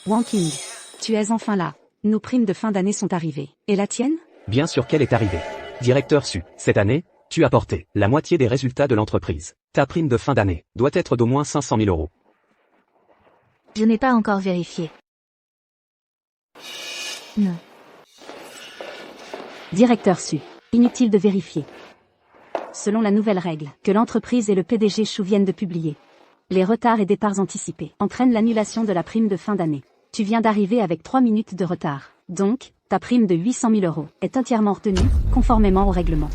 Wanking, tu es enfin là. Nos primes de fin d'année sont arrivées. Et la tienne? Bien sûr qu'elle est arrivée. Directeur Su, cette année, tu as porté la moitié des résultats de l'entreprise. Ta prime de fin d'année doit être d'au moins 500 000 euros. Je n'ai pas encore vérifié. Non. Directeur Su, inutile de vérifier. Selon la nouvelle règle que l'entreprise et le PDG Chou viennent de publier, les retards et départs anticipés entraînent l'annulation de la prime de fin d'année. Tu viens d'arriver avec 3 minutes de retard. Donc, ta prime de 800 000 euros est entièrement retenue, conformément au règlement.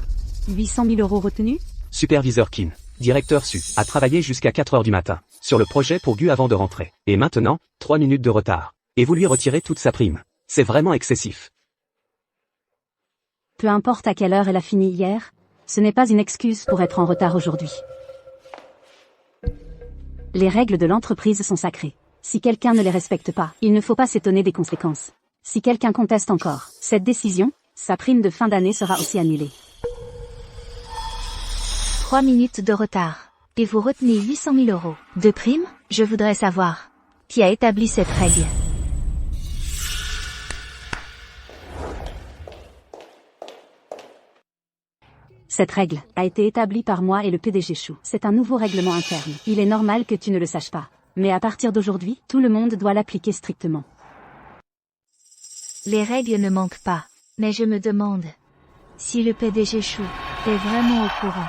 800 000 euros retenus? Superviseur Kin, directeur Su, a travaillé jusqu'à 4 heures du matin, sur le projet pour Gu avant de rentrer. Et maintenant, 3 minutes de retard. Et vous lui retirez toute sa prime. C'est vraiment excessif. Peu importe à quelle heure elle a fini hier, ce n'est pas une excuse pour être en retard aujourd'hui. Les règles de l'entreprise sont sacrées. Si quelqu'un ne les respecte pas, il ne faut pas s'étonner des conséquences. Si quelqu'un conteste encore cette décision, sa prime de fin d'année sera aussi annulée. 3 minutes de retard. Et vous retenez 800 000 euros. De prime? Je voudrais savoir. Qui a établi cette règle? Cette règle a été établie par moi et le PDG Chou. C'est un nouveau règlement interne. Il est normal que tu ne le saches pas. Mais à partir d'aujourd'hui, tout le monde doit l'appliquer strictement. Les règles ne manquent pas. Mais je me demande si le PDG Chou est vraiment au courant.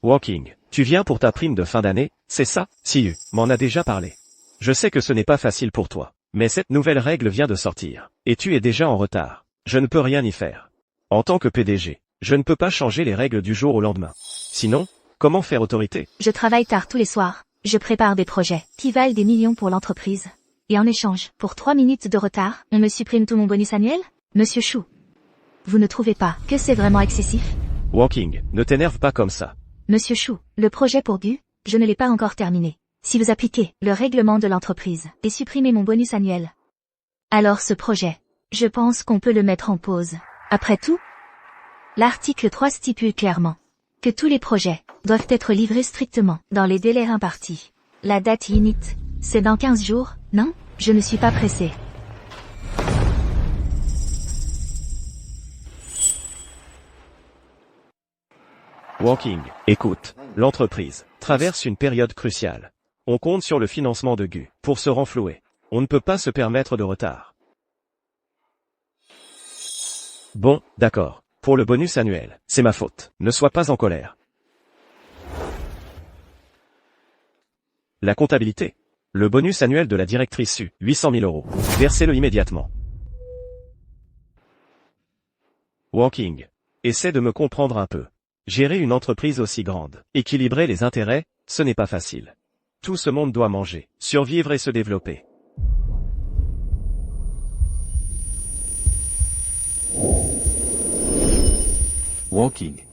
Walking, tu viens pour ta prime de fin d'année, c'est ça? Siu m'en a déjà parlé. Je sais que ce n'est pas facile pour toi, mais cette nouvelle règle vient de sortir, et tu es déjà en retard. Je ne peux rien y faire. En tant que PDG, je ne peux pas changer les règles du jour au lendemain. Sinon, comment faire autorité? Je travaille tard tous les soirs. Je prépare des projets qui valent des millions pour l'entreprise. Et en échange, pour 3 minutes de retard, on me supprime tout mon bonus annuel? Monsieur Chou, vous ne trouvez pas que c'est vraiment excessif? Walking, ne t'énerve pas comme ça. Monsieur Chou, le projet pour Gu, je ne l'ai pas encore terminé. Si vous appliquez le règlement de l'entreprise et supprimez mon bonus annuel, alors ce projet, je pense qu'on peut le mettre en pause. Après tout, l'article 3 stipule clairement que tous les projets doivent être livrés strictement dans les délais impartis. La date limite, c'est dans 15 jours, non? Je ne suis pas pressé. Walking, écoute, l'entreprise traverse une période cruciale. On compte sur le financement de Gu pour se renflouer. On ne peut pas se permettre de retard. Bon, d'accord. Pour le bonus annuel, c'est ma faute. Ne sois pas en colère. La comptabilité. Le bonus annuel de la directrice Su, 800 000 euros. Versez-le immédiatement. Walking. Essaie de me comprendre un peu. Gérer une entreprise aussi grande, équilibrer les intérêts, ce n'est pas facile. Tout ce monde doit manger, survivre et se développer. Walking.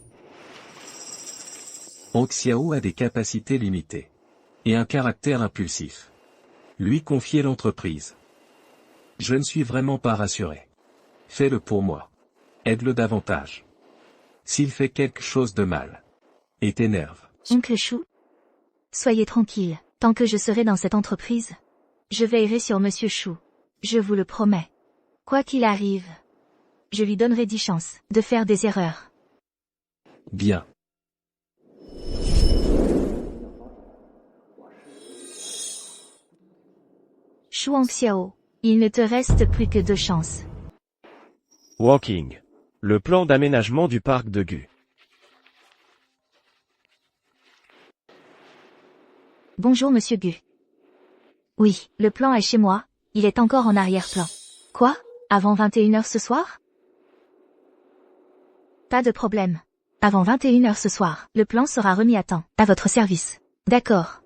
Hong Xiao a des capacités limitées. Et un caractère impulsif. Lui confier l'entreprise. Je ne suis vraiment pas rassuré. Fais-le pour moi. Aide-le davantage. S'il fait quelque chose de mal. Et t'énerve. Oncle Chou, soyez tranquille. Tant que je serai dans cette entreprise, je veillerai sur Monsieur Chou. Je vous le promets. Quoi qu'il arrive, je lui donnerai 10 chances de faire des erreurs. Bien. Chou Hong Xiao, il ne te reste plus que 2 chances. Walking. Le plan d'aménagement du parc de Gu. Bonjour Monsieur Gu. Oui, le plan est chez moi, il est encore en arrière-plan. Quoi? Avant 21h ce soir? Pas de problème. Avant 21h ce soir, le plan sera remis à temps, à votre service. D'accord.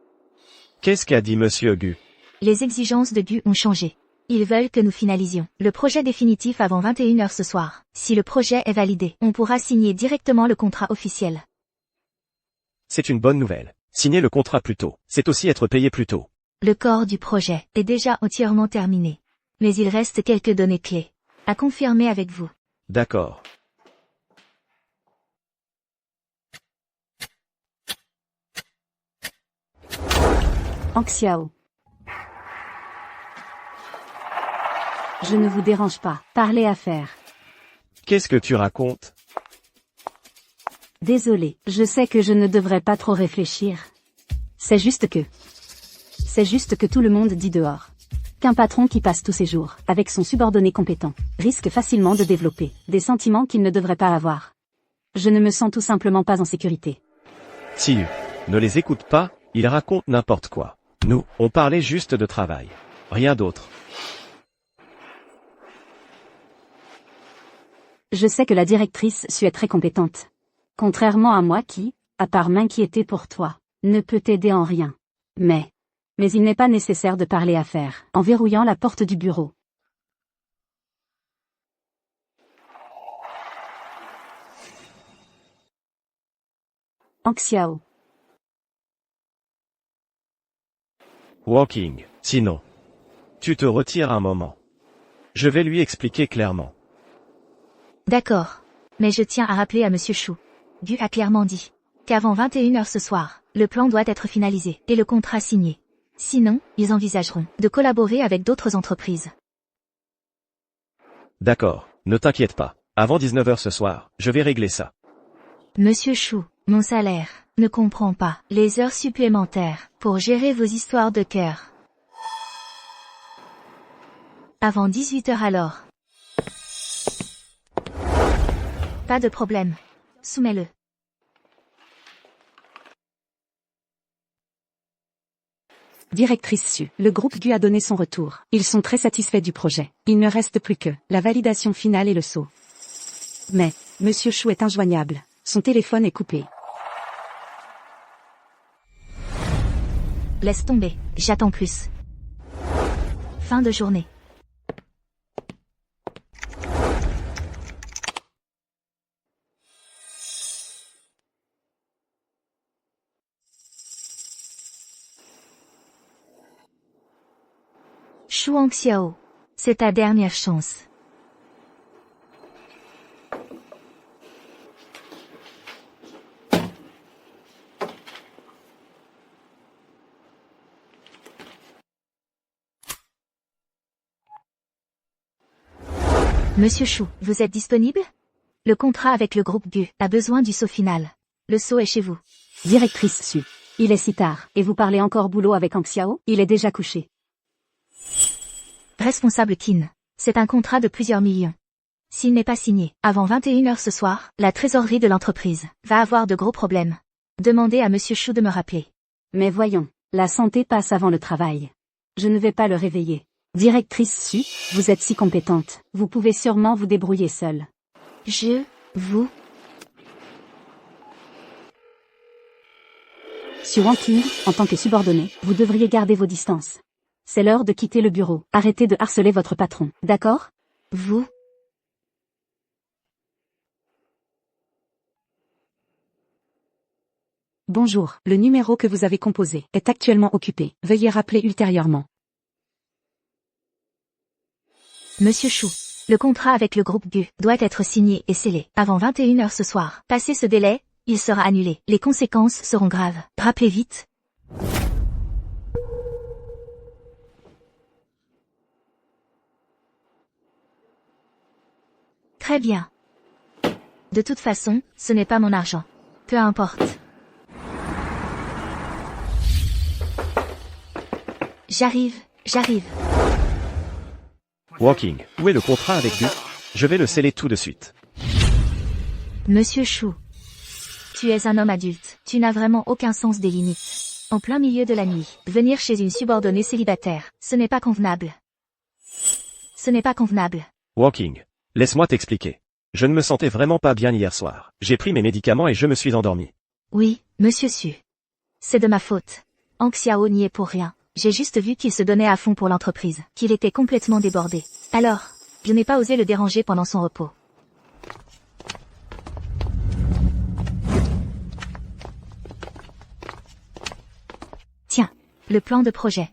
Qu'est-ce qu'a dit Monsieur Gu? Les exigences de Gu ont changé. Ils veulent que nous finalisions le projet définitif avant 21h ce soir. Si le projet est validé, on pourra signer directement le contrat officiel. C'est une bonne nouvelle. Signer le contrat plus tôt, c'est aussi être payé plus tôt. Le corps du projet est déjà entièrement terminé. Mais il reste quelques données clés À confirmer avec vous. D'accord. Anxiao. Je ne vous dérange pas. Parlez affaires. Qu'est-ce que tu racontes? Désolé, je sais que je ne devrais pas trop réfléchir. C'est juste que tout le monde dit dehors qu'un patron qui passe tous ses jours avec son subordonné compétent risque facilement de développer des sentiments qu'il ne devrait pas avoir. Je ne me sens tout simplement pas en sécurité. Siyu, ne les écoute pas, ils racontent n'importe quoi. Nous, on parlait juste de travail. Rien d'autre. Je sais que la directrice Su est très compétente. Contrairement à moi qui, à part m'inquiéter pour toi, ne peut t'aider en rien. Mais il n'est pas nécessaire de parler affaires en verrouillant la porte du bureau. Anxiao. Walking, sinon. Tu te retires un moment. Je vais lui expliquer clairement. D'accord. Mais je tiens à rappeler à Monsieur Chou. Gu a clairement dit qu'avant 21h ce soir, le plan doit être finalisé et le contrat signé. Sinon, ils envisageront de collaborer avec d'autres entreprises. D'accord, ne t'inquiète pas. Avant 19h ce soir, je vais régler ça. Monsieur Chou, mon salaire ne comprend pas les heures supplémentaires pour gérer vos histoires de cœur. Avant 18h alors. Pas de problème. Soumets-le. Directrice Su, le groupe Gu a donné son retour. Ils sont très satisfaits du projet. Il ne reste plus que la validation finale et le saut. Mais, Monsieur Chou est injoignable. Son téléphone est coupé. Laisse tomber, j'attends plus. Fin de journée. Chou Anxiao, c'est ta dernière chance. Monsieur Chou, vous êtes disponible? Le contrat avec le groupe Gu a besoin du saut final. Le saut est chez vous. Directrice Su, il est si tard, et vous parlez encore boulot avec Anxiao? Il est déjà couché. Responsable Qin, c'est un contrat de plusieurs millions. S'il n'est pas signé avant 21h ce soir, la trésorerie de l'entreprise va avoir de gros problèmes. Demandez à Monsieur Chou de me rappeler. Mais voyons, la santé passe avant le travail. Je ne vais pas le réveiller. Directrice Su, vous êtes si compétente, vous pouvez sûrement vous débrouiller seule. Vous. Sur Wanking, en tant que subordonné, vous devriez garder vos distances. C'est l'heure de quitter le bureau. Arrêtez de harceler votre patron, d'accord? Vous. Bonjour, le numéro que vous avez composé est actuellement occupé. Veuillez rappeler ultérieurement. Monsieur Chou, le contrat avec le groupe Gu doit être signé et scellé avant 21h ce soir. Passé ce délai, il sera annulé. Les conséquences seront graves. Rappelez vite. Très bien. De toute façon, ce n'est pas mon argent. Peu importe. J'arrive. Walking, où est le contrat avec Gu? Je vais le sceller tout de suite. Monsieur Chou. Tu es un homme adulte. Tu n'as vraiment aucun sens des limites. En plein milieu de la nuit, venir chez une subordonnée célibataire, ce n'est pas convenable. Walking, laisse-moi t'expliquer. Je ne me sentais vraiment pas bien hier soir. J'ai pris mes médicaments et je me suis endormi. Oui, Monsieur Su. C'est de ma faute. Anxiao n'y est pour rien. J'ai juste vu qu'il se donnait à fond pour l'entreprise, qu'il était complètement débordé. Alors, je n'ai pas osé le déranger pendant son repos. Tiens, le plan de projet.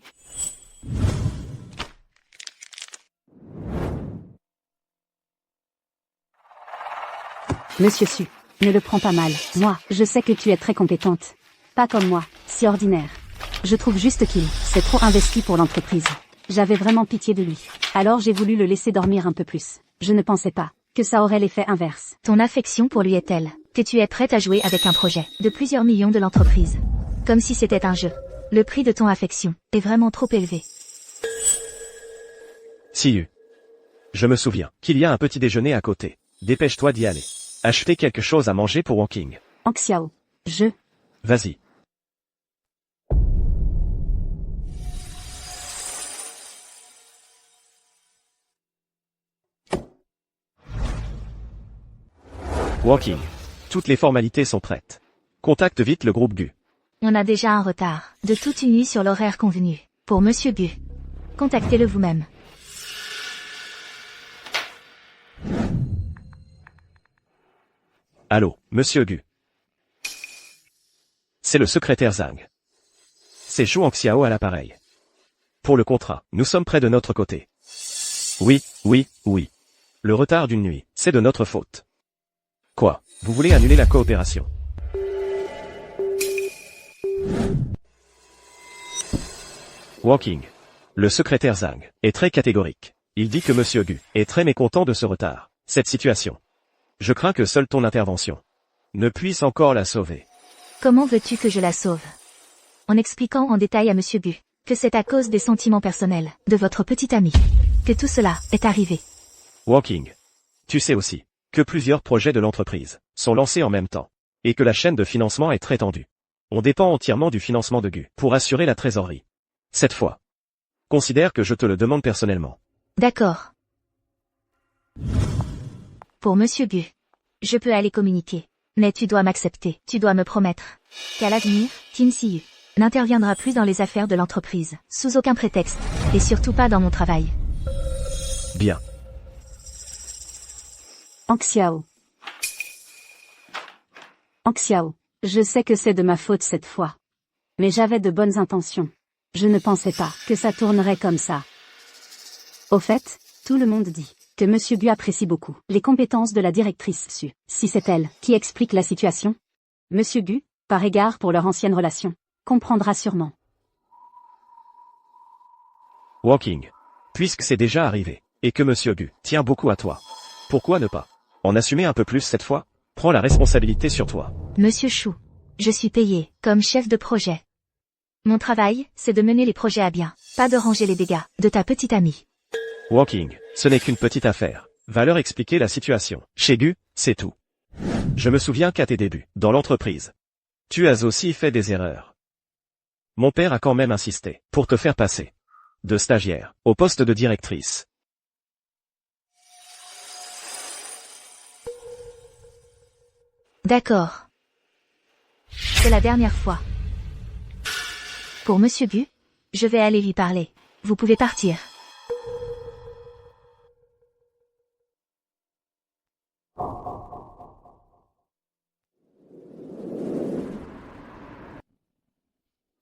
Monsieur Su, ne le prends pas mal. Moi, je sais que tu es très compétente. Pas comme moi, si ordinaire. Je trouve juste qu'il s'est trop investi pour l'entreprise. J'avais vraiment pitié de lui. Alors j'ai voulu le laisser dormir un peu plus. Je ne pensais pas que ça aurait l'effet inverse. Ton affection pour lui est telle que tu es prête à jouer avec un projet de plusieurs millions de l'entreprise. Comme si c'était un jeu. Le prix de ton affection est vraiment trop élevé. Siyu. Je me souviens qu'il y a un petit déjeuner à côté. Dépêche-toi d'y aller. Acheter quelque chose à manger pour Wang King. Anxiao. Vas-y. Wang King. Toutes les formalités sont prêtes. Contacte vite le groupe Gu. On a déjà un retard de toute une nuit sur l'horaire convenu. Pour Monsieur Gu. Contactez-le vous-même. Allô, Monsieur Gu. C'est le secrétaire Zhang. C'est Zhu Xiao à l'appareil. Pour le contrat, nous sommes près de notre côté. Oui. Le retard d'une nuit, c'est de notre faute. Quoi, vous voulez annuler la coopération? Wang King. Le secrétaire Zhang est très catégorique. Il dit que Monsieur Gu est très mécontent de ce retard. Cette situation. Je crains que seule ton intervention ne puisse encore la sauver. Comment veux-tu que je la sauve? En expliquant en détail à Monsieur Gu que c'est à cause des sentiments personnels de votre petit ami que tout cela est arrivé. Wang King. Tu sais aussi que plusieurs projets de l'entreprise sont lancés en même temps et que la chaîne de financement est très tendue. On dépend entièrement du financement de Gu pour assurer la trésorerie. Cette fois, considère que je te le demande personnellement. D'accord. Pour Monsieur Gu, je peux aller communiquer. Mais tu dois m'accepter. Tu dois me promettre qu'à l'avenir, Qin Siyu n'interviendra plus dans les affaires de l'entreprise, sous aucun prétexte, et surtout pas dans mon travail. Bien. Anxiao. Je sais que c'est de ma faute cette fois. Mais j'avais de bonnes intentions. Je ne pensais pas que ça tournerait comme ça. Au fait, tout le monde dit que Monsieur Gu apprécie beaucoup les compétences de la directrice Su. Si c'est elle qui explique la situation, Monsieur Gu, par égard pour leur ancienne relation, comprendra sûrement. Wang King. Puisque c'est déjà arrivé, et que Monsieur Gu tient beaucoup à toi, pourquoi ne pas en assumer un peu plus cette fois? Prends la responsabilité sur toi. Monsieur Chou, je suis payé comme chef de projet. Mon travail, c'est de mener les projets à bien, pas de ranger les dégâts de ta petite amie. Wang King, ce n'est qu'une petite affaire. Va leur expliquer la situation. Chez Gu, c'est tout. Je me souviens qu'à tes débuts, dans l'entreprise, tu as aussi fait des erreurs. Mon père a quand même insisté pour te faire passer de stagiaire au poste de directrice. D'accord. C'est la dernière fois. Pour Monsieur Gu, je vais aller lui parler. Vous pouvez partir.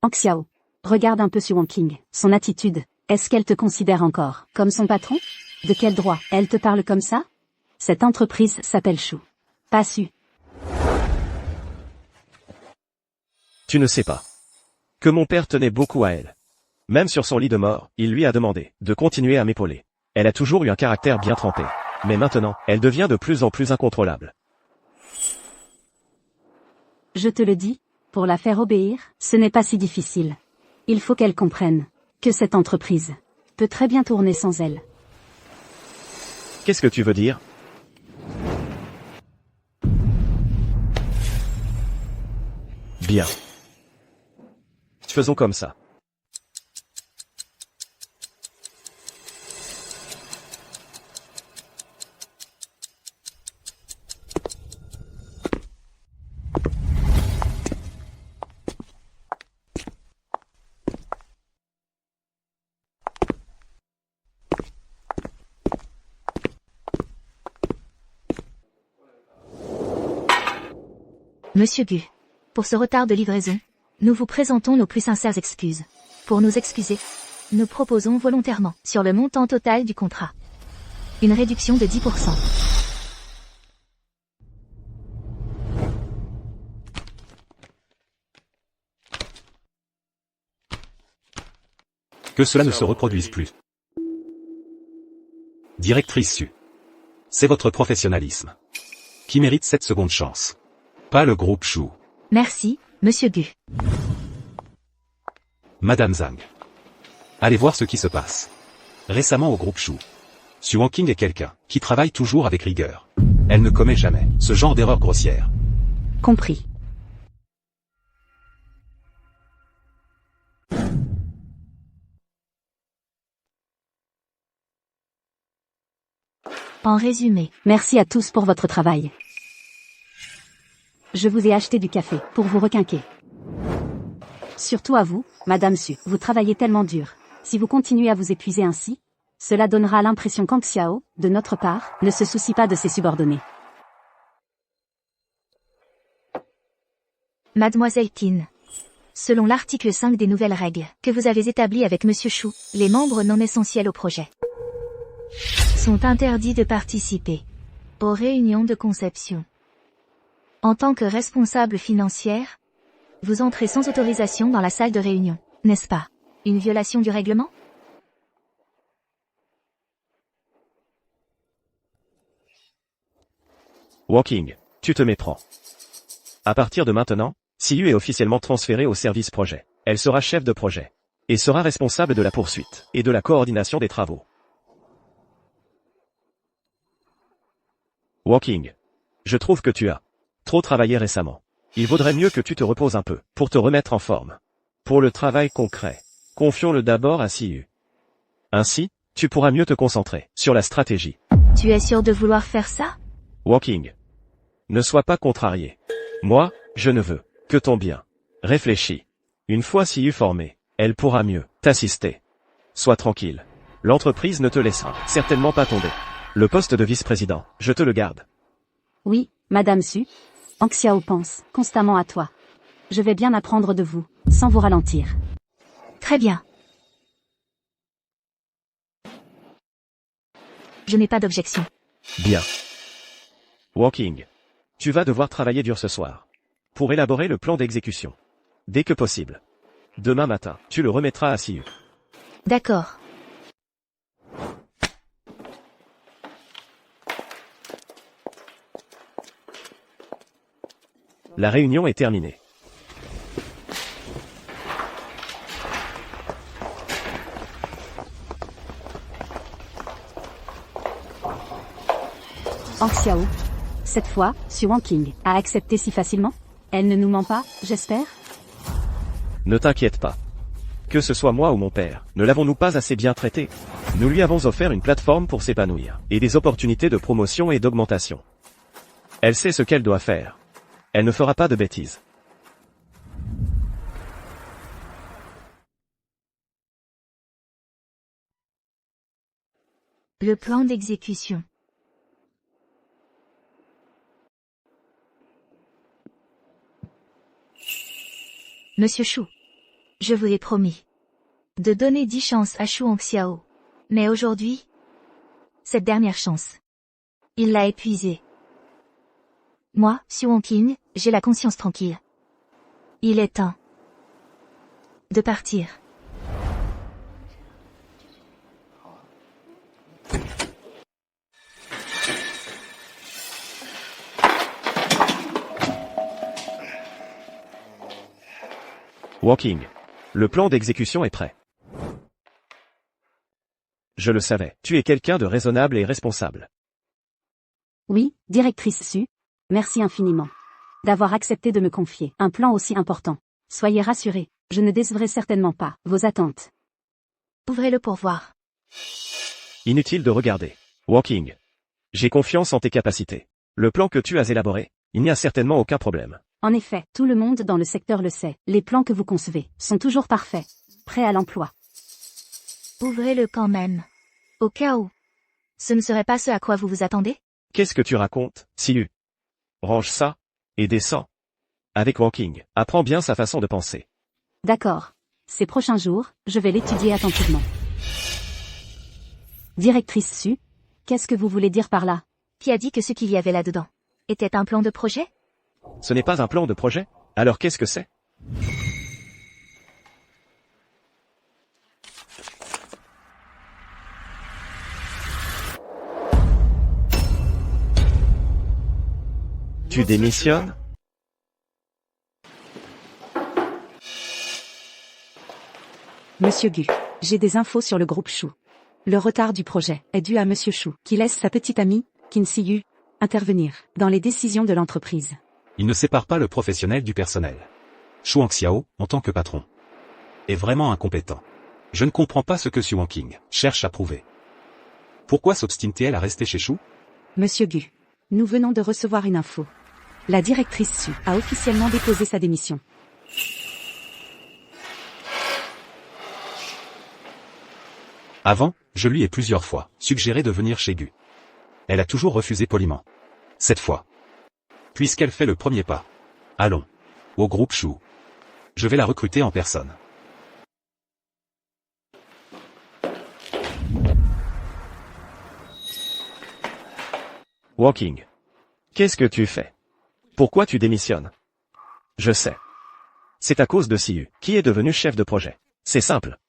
Anxiao. Regarde un peu sur Wang King. Son attitude, est-ce qu'elle te considère encore comme son patron? De quel droit elle te parle comme ça? Cette entreprise s'appelle Chou. Pas Su. Tu ne sais pas que mon père tenait beaucoup à elle. Même sur son lit de mort, il lui a demandé de continuer à m'épauler. Elle a toujours eu un caractère bien trempé. Mais maintenant, elle devient de plus en plus incontrôlable. Je te le dis, pour la faire obéir, ce n'est pas si difficile. Il faut qu'elle comprenne que cette entreprise peut très bien tourner sans elle. Qu'est-ce que tu veux dire? Bien. Faisons comme ça. Monsieur Gu, pour ce retard de livraison, nous vous présentons nos plus sincères excuses. Pour nous excuser, nous proposons volontairement, sur le montant total du contrat, une réduction de 10%. Que cela ne se reproduise plus. Directrice Su. C'est votre professionnalisme qui mérite cette seconde chance. Pas le groupe Chou. Merci, Monsieur Gu. Madame Zhang. Allez voir ce qui se passe. Récemment au groupe Chou. Su Wangqing est quelqu'un qui travaille toujours avec rigueur. Elle ne commet jamais ce genre d'erreur grossière. Compris. En résumé, Merci à tous pour votre travail. Je vous ai acheté du café pour vous requinquer. Surtout à vous, Madame Su, vous travaillez tellement dur. Si vous continuez à vous épuiser ainsi, cela donnera l'impression qu'Ang Xiao, de notre part, ne se soucie pas de ses subordonnés. Mademoiselle Tin. Selon l'article 5 des nouvelles règles que vous avez établies avec Monsieur Chou, les membres non essentiels au projet sont interdits de participer aux réunions de conception. En tant que responsable financière, vous entrez sans autorisation dans la salle de réunion, n'est-ce pas? Une violation du règlement? Walking, tu te méprends. À partir de maintenant, Siyu est officiellement transférée au service projet. Elle sera chef de projet et sera responsable de la poursuite et de la coordination des travaux. Walking, je trouve que tu as trop travaillé récemment. Il vaudrait mieux que tu te reposes un peu pour te remettre en forme. Pour le travail concret, confions-le d'abord à Siyu. Ainsi, tu pourras mieux te concentrer sur la stratégie. Tu es sûr de vouloir faire ça? Walking, ne sois pas contrarié. Moi, je ne veux que ton bien. Réfléchis. Une fois Siyu formée, elle pourra mieux t'assister. Sois tranquille. L'entreprise ne te laissera certainement pas tomber. Le poste de vice-président, je te le garde. Oui, Madame Su. Ang Xiao pense constamment à toi. Je vais bien apprendre de vous, sans vous ralentir. Très bien. Je n'ai pas d'objection. Bien. Walking, tu vas devoir travailler dur ce soir pour élaborer le plan d'exécution. Dès que possible. Demain matin, tu le remettras à Siyu. D'accord. La réunion est terminée. Ang Xiao. Cette fois, Su Wangqing a accepté si facilement? Elle ne nous ment pas, j'espère? Ne t'inquiète pas. Que ce soit moi ou mon père, ne l'avons-nous pas assez bien traité? Nous lui avons offert une plateforme pour s'épanouir, et des opportunités de promotion et d'augmentation. Elle sait ce qu'elle doit faire. Elle ne fera pas de bêtises. Le plan d'exécution. Monsieur Chou, je vous ai promis de donner 10 chances à Chou Xiao. Mais aujourd'hui, cette dernière chance, il l'a épuisée. Moi, Su Wangqing, j'ai la conscience tranquille. Il est temps de partir. Walking, le plan d'exécution est prêt. Je le savais, tu es quelqu'un de raisonnable et responsable. Oui, directrice Su. Merci infiniment d'avoir accepté de me confier un plan aussi important. Soyez rassurés, je ne décevrai certainement pas vos attentes. Ouvrez-le pour voir. Inutile de regarder. Walking, j'ai confiance en tes capacités. Le plan que tu as élaboré, il n'y a certainement aucun problème. En effet, tout le monde dans le secteur le sait. Les plans que vous concevez sont toujours parfaits, prêts à l'emploi. Ouvrez-le quand même. Au cas où. Ce ne serait pas ce à quoi vous vous attendez? Qu'est-ce que tu racontes, Siyu? Range ça, et descends. Avec Walking, apprends bien sa façon de penser. D'accord. Ces prochains jours, je vais l'étudier attentivement. Directrice Su, qu'est-ce que vous voulez dire par là? Qui a dit que ce qu'il y avait là-dedans était un plan de projet? Ce n'est pas un plan de projet? Alors qu'est-ce que c'est? Tu démissionnes? Monsieur Gu, j'ai des infos sur le groupe Chou. Le retard du projet est dû à Monsieur Chou, qui laisse sa petite amie, Qin Siyu, intervenir dans les décisions de l'entreprise. Il ne sépare pas le professionnel du personnel. Shu Xiao, en tant que patron, est vraiment incompétent. Je ne comprends pas ce que Xu Wangqing cherche à prouver. Pourquoi s'obstine-t-elle à rester chez Shu? Monsieur Gu, nous venons de recevoir une info. La directrice Su a officiellement déposé sa démission. Avant, je lui ai plusieurs fois suggéré de venir chez Gu. Elle a toujours refusé poliment. Cette fois, puisqu'elle fait le premier pas, allons au groupe Shu. Je vais la recruter en personne. Walking. Qu'est-ce que tu fais? Pourquoi tu démissionnes? Je sais. C'est à cause de Siyu, qui est devenu chef de projet. C'est simple.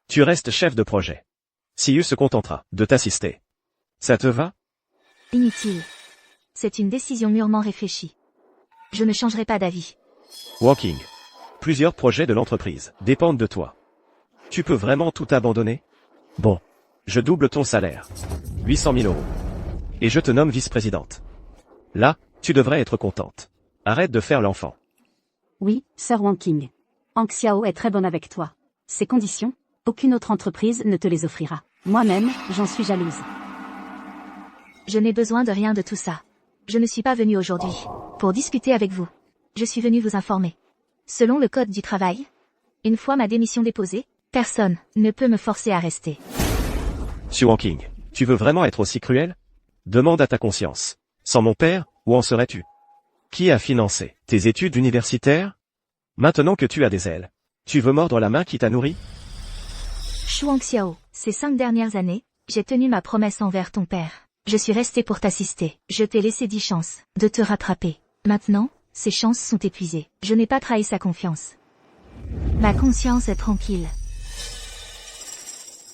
Tu restes chef de projet. Siyu se contentera de t'assister. Ça te va? Inutile. C'est une décision mûrement réfléchie. Je ne changerai pas d'avis. Walking. Plusieurs projets de l'entreprise dépendent de toi. Tu peux vraiment tout abandonner? Bon. Je double ton salaire. 800 000 euros. Et je te nomme vice-présidente. Là, tu devrais être contente. Arrête de faire l'enfant. Oui, Sir Wangqing. Hang Xiao est très bonne avec toi. Ces conditions, aucune autre entreprise ne te les offrira. Moi-même, j'en suis jalouse. Je n'ai besoin de rien de tout ça. Je ne suis pas venu aujourd'hui pour discuter avec vous. Je suis venu vous informer. Selon le code du travail, une fois ma démission déposée, personne ne peut me forcer à rester. Xu Wangqing, tu veux vraiment être aussi cruel? Demande à ta conscience. Sans mon père, où en serais-tu? Qui a financé tes études universitaires? Maintenant que tu as des ailes, tu veux mordre la main qui t'a nourri? Shu Xiao, ces 5 dernières années, j'ai tenu ma promesse envers ton père. Je suis resté pour t'assister. Je t'ai laissé 10 chances de te rattraper. Maintenant, ces chances sont épuisées. Je n'ai pas trahi sa confiance. Ma conscience est tranquille.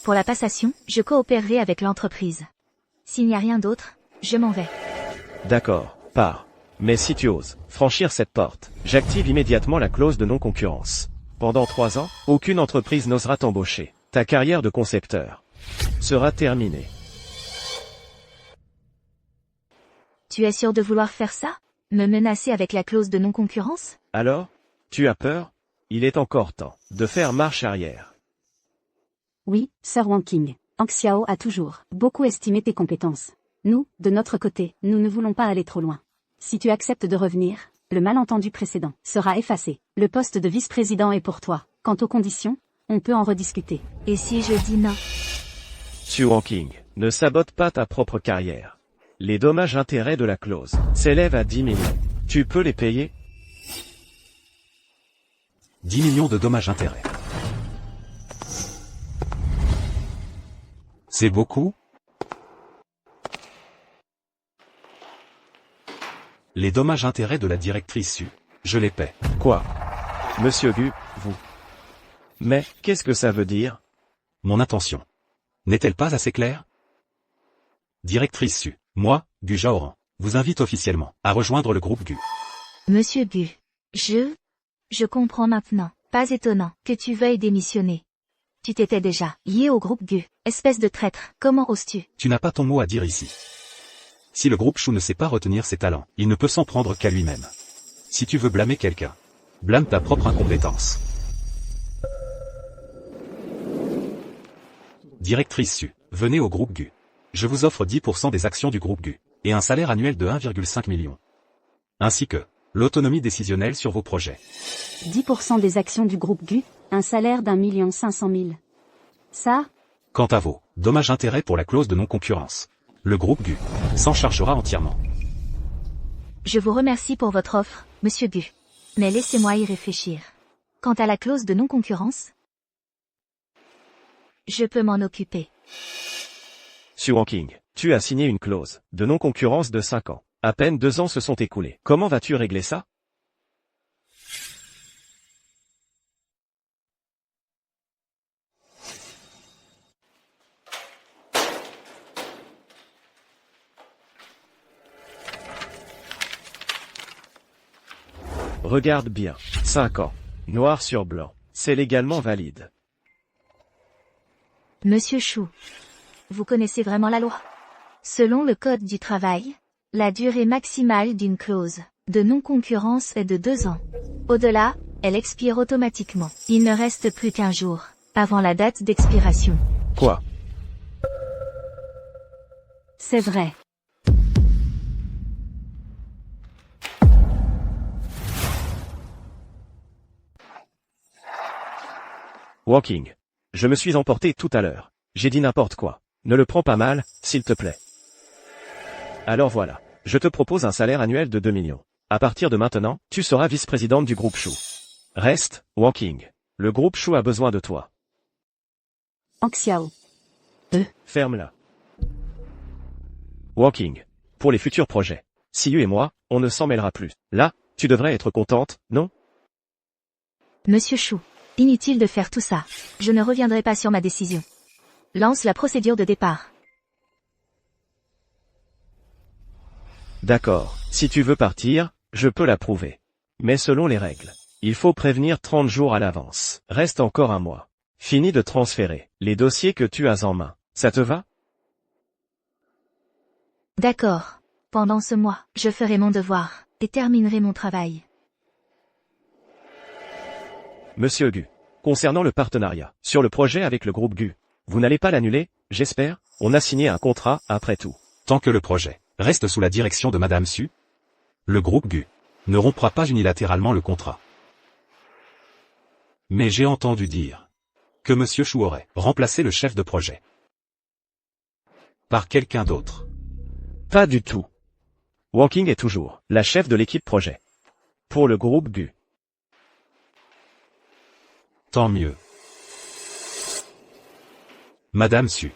Pour la passation, je coopérerai avec l'entreprise. S'il n'y a rien d'autre, je m'en vais. D'accord, pars. Mais si tu oses franchir cette porte, j'active immédiatement la clause de non-concurrence. Pendant 3 ans, aucune entreprise n'osera t'embaucher. Ta carrière de concepteur sera terminée. Tu es sûr de vouloir faire ça? Me menacer avec la clause de non-concurrence? Alors? Tu as peur? Il est encore temps de faire marche arrière. Oui, Sir Wangqing. Hang Xiao a toujours beaucoup estimé tes compétences. Nous, de notre côté, nous ne voulons pas aller trop loin. Si tu acceptes de revenir, le malentendu précédent sera effacé. Le poste de vice-président est pour toi. Quant aux conditions, on peut en rediscuter. Et si je dis non? Xu Wangqing, ne sabote pas ta propre carrière. Les dommages-intérêts de la clause s'élèvent à 10 millions. Tu peux les payer? 10 millions de dommages-intérêts. C'est beaucoup? Les dommages-intérêts de la directrice Su, je les paie. Quoi? Monsieur Gu, vous. Mais, qu'est-ce que ça veut dire? Mon intention n'est-elle pas assez claire? Directrice Su, moi, Gu Zhaoran, vous invite officiellement à rejoindre le groupe Gu. Monsieur Gu. Je comprends maintenant. Pas étonnant que tu veuilles démissionner. Tu t'étais déjà lié au groupe Gu. Espèce de traître. Comment oses-tu? Tu n'as pas ton mot à dire ici. Si le groupe Shu ne sait pas retenir ses talents, il ne peut s'en prendre qu'à lui-même. Si tu veux blâmer quelqu'un, blâme ta propre incompétence. Directrice Su, venez au groupe Gu. Je vous offre 10% des actions du groupe Gu, et un salaire annuel de 1,5 million. Ainsi que l'autonomie décisionnelle sur vos projets. 10% des actions du groupe Gu, un salaire d'1,5 million. Ça? Quant à vos dommages-intérêts pour la clause de non-concurrence, le groupe Gu s'en chargera entièrement. Je vous remercie pour votre offre, Monsieur Gu. Mais laissez-moi y réfléchir. Quant à la clause de non-concurrence, je peux m'en occuper. Xu Wangqing, tu as signé une clause de non-concurrence de 5 ans. À peine 2 ans se sont écoulés. Comment vas-tu régler ça? Regarde bien. 5 ans. Noir sur blanc. C'est légalement valide. Monsieur Chou, vous connaissez vraiment la loi? Selon le Code du travail, la durée maximale d'une clause de non-concurrence est de 2 ans. Au-delà, elle expire automatiquement. Il ne reste plus qu'1 jour avant la date d'expiration. Quoi? C'est vrai. Walking. Je me suis emporté tout à l'heure. J'ai dit n'importe quoi. Ne le prends pas mal, s'il te plaît. Alors voilà. Je te propose un salaire annuel de 2 millions. À partir de maintenant, tu seras vice-présidente du groupe Chou. Reste, Walking. Le groupe Chou a besoin de toi. Xiao. Ferme-la. Walking. Pour les futurs projets. Siyu et moi, on ne s'en mêlera plus. Là, tu devrais être contente, non? Monsieur Chou, inutile de faire tout ça. Je ne reviendrai pas sur ma décision. Lance la procédure de départ. D'accord, si tu veux partir, je peux l'approuver. Mais selon les règles, il faut prévenir 30 jours à l'avance. Reste encore 1 mois. Fini de transférer les dossiers que tu as en main. Ça te va? D'accord. Pendant ce mois, je ferai mon devoir et terminerai mon travail. Monsieur Gu. Concernant le partenariat, sur le projet avec le groupe Gu, vous n'allez pas l'annuler, j'espère? On a signé un contrat, après tout. Tant que le projet reste sous la direction de Madame Su, le groupe Gu ne rompra pas unilatéralement le contrat. Mais j'ai entendu dire que Monsieur Chou aurait remplacé le chef de projet par quelqu'un d'autre. Pas du tout. Walking est toujours la chef de l'équipe projet. Pour le groupe Gu. Tant mieux. Madame Su.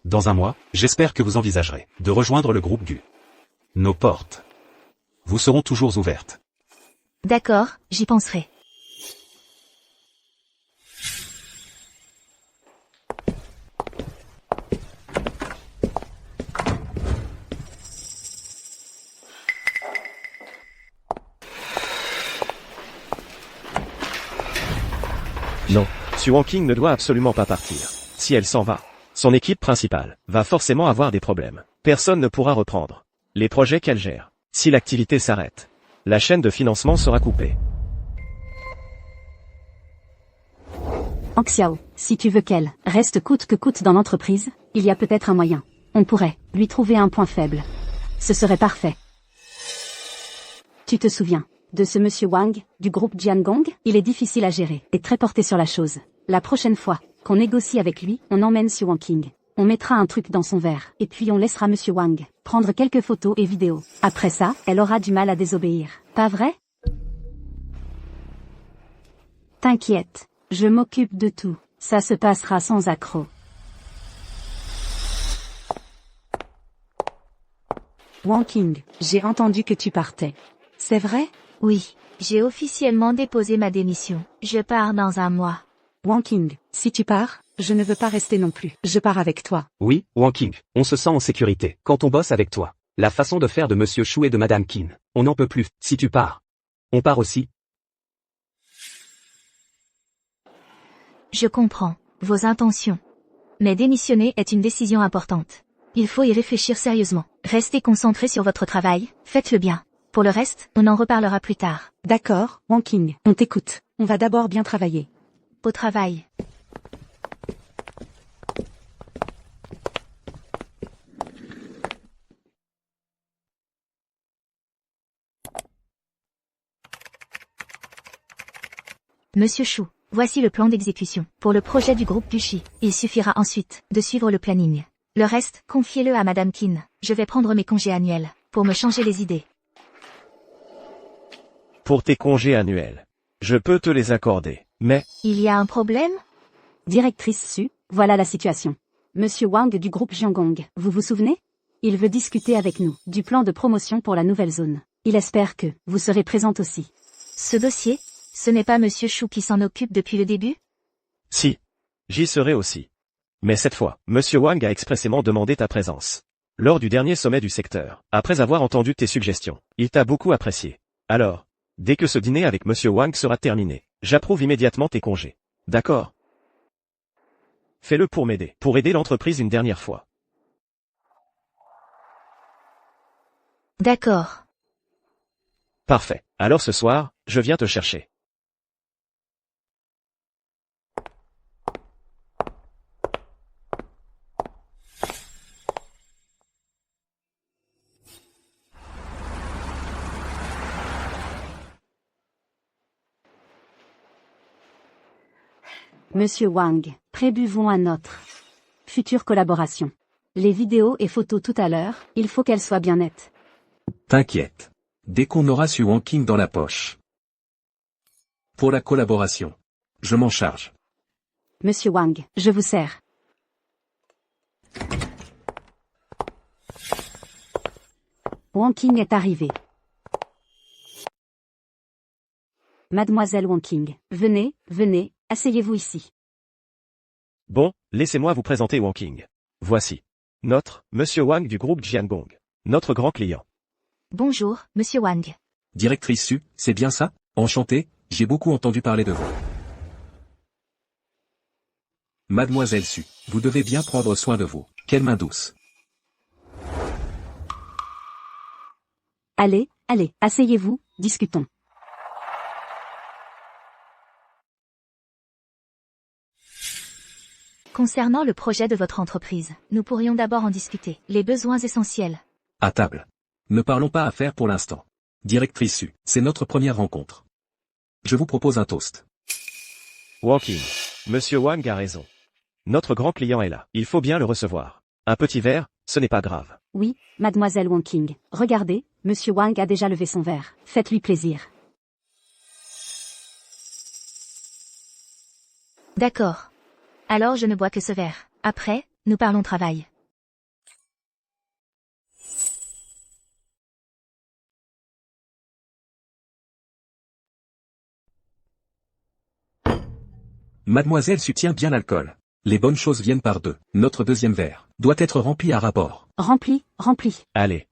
Dans 1 mois, j'espère que vous envisagerez de rejoindre le groupe Gu. Nos portes vous seront toujours ouvertes. D'accord, j'y penserai. Non, Su Walking ne doit absolument pas partir. Si elle s'en va, son équipe principale va forcément avoir des problèmes. Personne ne pourra reprendre les projets qu'elle gère. Si l'activité s'arrête, la chaîne de financement sera coupée. Xiao, si tu veux qu'elle reste coûte que coûte dans l'entreprise, il y a peut-être un moyen. On pourrait lui trouver un point faible. Ce serait parfait. Tu te souviens de ce monsieur Wang, du groupe Jiangong? Il est difficile à gérer et très porté sur la chose. La prochaine fois qu'on négocie avec lui, on emmène Su Wangqing. On mettra un truc dans son verre, et puis on laissera monsieur Wang prendre quelques photos et vidéos. Après ça, elle aura du mal à désobéir. Pas vrai? T'inquiète, je m'occupe de tout. Ça se passera sans accroc. Wangqing, j'ai entendu que tu partais. C'est vrai? Oui, j'ai officiellement déposé ma démission. Je pars dans 1 mois. Wangqing, si tu pars, je ne veux pas rester non plus. Je pars avec toi. Oui, Walking, on se sent en sécurité quand on bosse avec toi. La façon de faire de Monsieur Chou et de Madame Qin, on n'en peut plus. Si tu pars, on part aussi. Je comprends vos intentions. Mais démissionner est une décision importante. Il faut y réfléchir sérieusement. Restez concentrés sur votre travail, faites-le bien. Pour le reste, on en reparlera plus tard. D'accord, Wangqing, on t'écoute. On va d'abord bien travailler. Au travail. Monsieur Chou, voici le plan d'exécution pour le projet du groupe Gucci. Il suffira ensuite de suivre le planning. Le reste, confiez-le à Madame Qin. Je vais prendre mes congés annuels pour me changer les idées. Pour tes congés annuels, je peux te les accorder, mais... Il y a un problème? Directrice Su, voilà la situation. Monsieur Wang du groupe Jiangong, vous vous souvenez? Il veut discuter avec nous du plan de promotion pour la nouvelle zone. Il espère que vous serez présente aussi. Ce dossier, ce n'est pas Monsieur Chou qui s'en occupe depuis le début? Si. J'y serai aussi. Mais cette fois, Monsieur Wang a expressément demandé ta présence. Lors du dernier sommet du secteur, après avoir entendu tes suggestions, il t'a beaucoup apprécié. Alors, Dès que ce dîner avec Monsieur Wang sera terminé, j'approuve immédiatement tes congés. D'accord? Fais-le pour m'aider, pour aider l'entreprise une dernière fois. D'accord. Parfait. Alors ce soir, je viens te chercher. Monsieur Wang, prébuvons à notre future collaboration. Les vidéos et photos tout à l'heure, il faut qu'elles soient bien nettes. T'inquiète. Dès qu'on aura su Wanking dans la poche. Pour la collaboration. Je m'en charge. Monsieur Wang, je vous sers. Wanking est arrivé. Mademoiselle Wanking, venez, venez, asseyez-vous ici. Bon, laissez-moi vous présenter Wanking. Voici. Notre, Monsieur Wang du groupe Jiangong. Notre grand client. Bonjour, Monsieur Wang. Directrice Su, c'est bien ça? Enchanté, j'ai beaucoup entendu parler de vous. Mademoiselle Su, vous devez bien prendre soin de vous. Quelle main douce. Allez, allez, asseyez-vous, discutons. Concernant le projet de votre entreprise, nous pourrions d'abord en discuter. Les besoins essentiels. À table. Ne parlons pas affaires pour l'instant. Directrice Su, c'est notre première rencontre. Je vous propose un toast. Wanking. Monsieur Wang a raison. Notre grand client est là. Il faut bien le recevoir. Un petit verre, ce n'est pas grave. Oui, Mademoiselle Wanking. Regardez, Monsieur Wang a déjà levé son verre. Faites-lui plaisir. D'accord. Alors je ne bois que ce verre. Après, nous parlons travail. Mademoiselle Su tient bien l'alcool. Les bonnes choses viennent par deux. Notre deuxième verre doit être rempli à rapport. Rempli, rempli. Allez.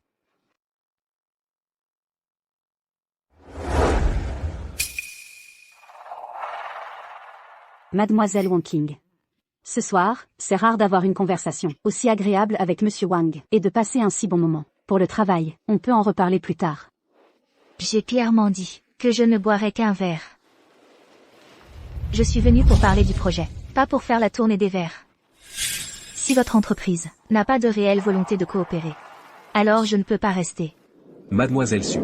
Mademoiselle Wanking. Ce soir, c'est rare d'avoir une conversation aussi agréable avec Monsieur Wang et de passer un si bon moment. Pour le travail, on peut en reparler plus tard. J'ai clairement dit que je ne boirais qu'un verre. Je suis venu pour parler du projet, pas pour faire la tournée des verres. Si votre entreprise n'a pas de réelle volonté de coopérer, alors je ne peux pas rester. Mademoiselle Su.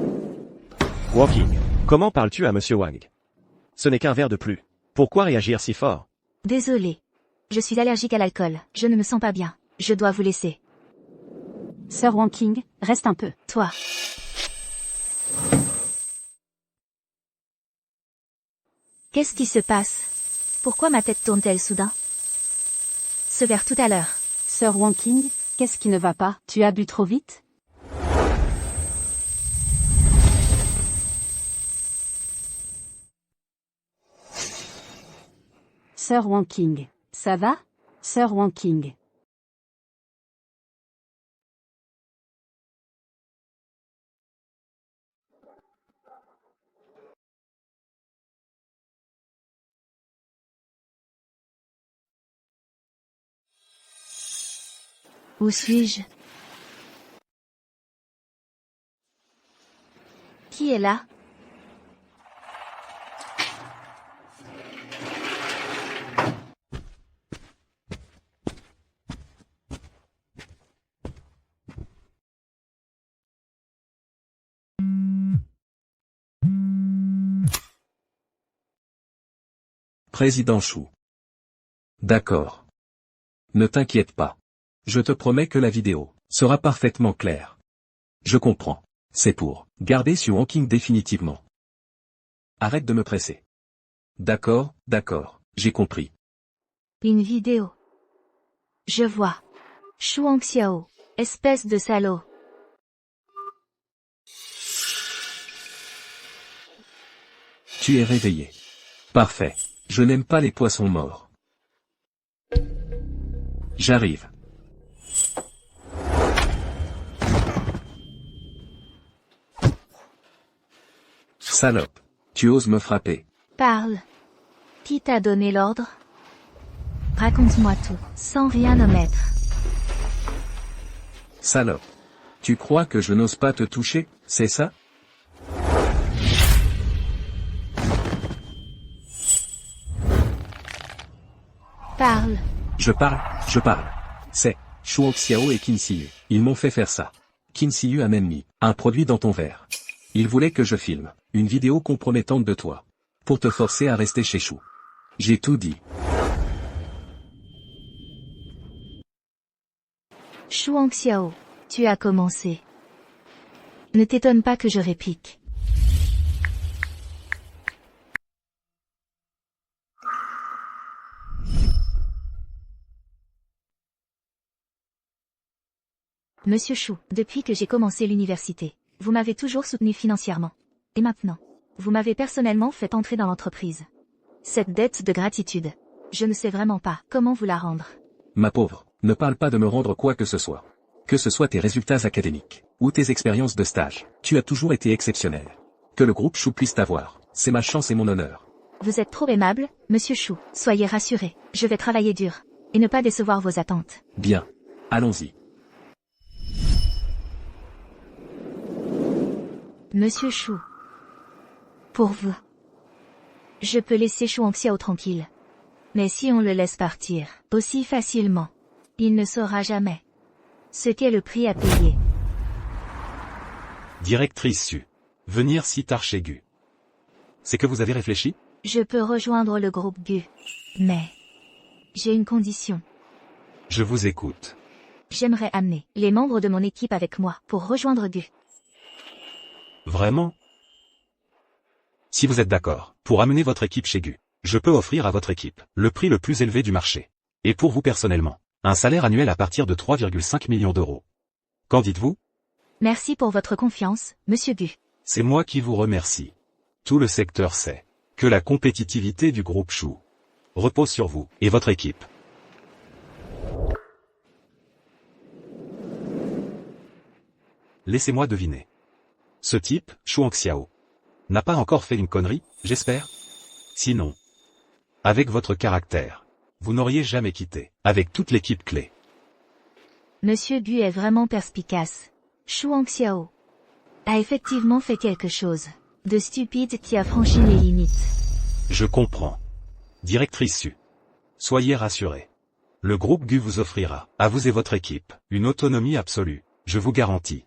Wanking. Comment parles-tu à Monsieur Wang? Ce n'est qu'un verre de plus. Pourquoi réagir si fort? Désolé. Je suis allergique à l'alcool. Je ne me sens pas bien. Je dois vous laisser. Sœur Wanking, reste un peu. Toi. Qu'est-ce qui se passe? Pourquoi ma tête tourne-t-elle soudain? Ce verre tout à l'heure. Sœur Wanking, qu'est-ce qui ne va pas? Tu as bu trop vite? Sœur Wanking, ça va? Sœur Wanking. Où suis-je? Qui est là? Président Chou. D'accord. Ne t'inquiète pas. Je te promets que la vidéo sera parfaitement claire. Je comprends. C'est pour garder sur Wanking définitivement. Arrête de me presser. D'accord, j'ai compris. Une vidéo. Je vois. Shuang Xiao, espèce de salaud. Tu es réveillé. Parfait. Je n'aime pas les poissons morts. J'arrive. Salope. Tu oses me frapper. Parle. Qui t'a donné l'ordre? Raconte-moi tout, sans rien omettre. Salope. Tu crois que je n'ose pas te toucher, c'est ça? Parle. Je parle. C'est Shuang Xiao et Qin Siyu. Ils m'ont fait faire ça. Qin Siyu a même mis un produit dans ton verre. Il voulait que je filme une vidéo compromettante de toi. Pour te forcer à rester chez Shu. J'ai tout dit. Shuang Xiao, tu as commencé. Ne t'étonne pas que je réplique. Monsieur Shu, depuis que j'ai commencé l'université, vous m'avez toujours soutenu financièrement. Et maintenant, vous m'avez personnellement fait entrer dans l'entreprise. Cette dette de gratitude, je ne sais vraiment pas comment vous la rendre. Ma pauvre, ne parle pas de me rendre quoi que ce soit. Que ce soit tes résultats académiques, ou tes expériences de stage, tu as toujours été exceptionnel. Que le groupe Shu puisse t'avoir, c'est ma chance et mon honneur. Vous êtes trop aimable, monsieur Shu. Soyez rassuré, je vais travailler dur, et ne pas décevoir vos attentes. Bien. Allons-y. Monsieur Shu. Pour vous. Je peux laisser Shuang Xiao tranquille. Mais si on le laisse partir, aussi facilement, il ne saura jamais ce qu'est le prix à payer. Directrice Su. Venir si tard chez Gu. C'est que vous avez réfléchi? Je peux rejoindre le groupe Gu. Mais j'ai une condition. Je vous écoute. J'aimerais amener les membres de mon équipe avec moi pour rejoindre Gu. Vraiment? Si vous êtes d'accord, pour amener votre équipe chez Gu, je peux offrir à votre équipe le prix le plus élevé du marché. Et pour vous personnellement, un salaire annuel à partir de 3,5 millions d'euros. Qu'en dites-vous? Merci pour votre confiance, monsieur Gu. C'est moi qui vous remercie. Tout le secteur sait que la compétitivité du groupe Shu repose sur vous et votre équipe. Laissez-moi deviner. Ce type, Shuang Xiao, n'a pas encore fait une connerie, j'espère? Sinon, avec votre caractère, vous n'auriez jamais quitté, avec toute l'équipe clé. Monsieur Gu est vraiment perspicace. Shuang Xiao a effectivement fait quelque chose de stupide qui a franchi les limites. Je comprends. Directrice Su. Soyez rassurés. Le groupe Gu vous offrira, à vous et votre équipe, une autonomie absolue, je vous garantis.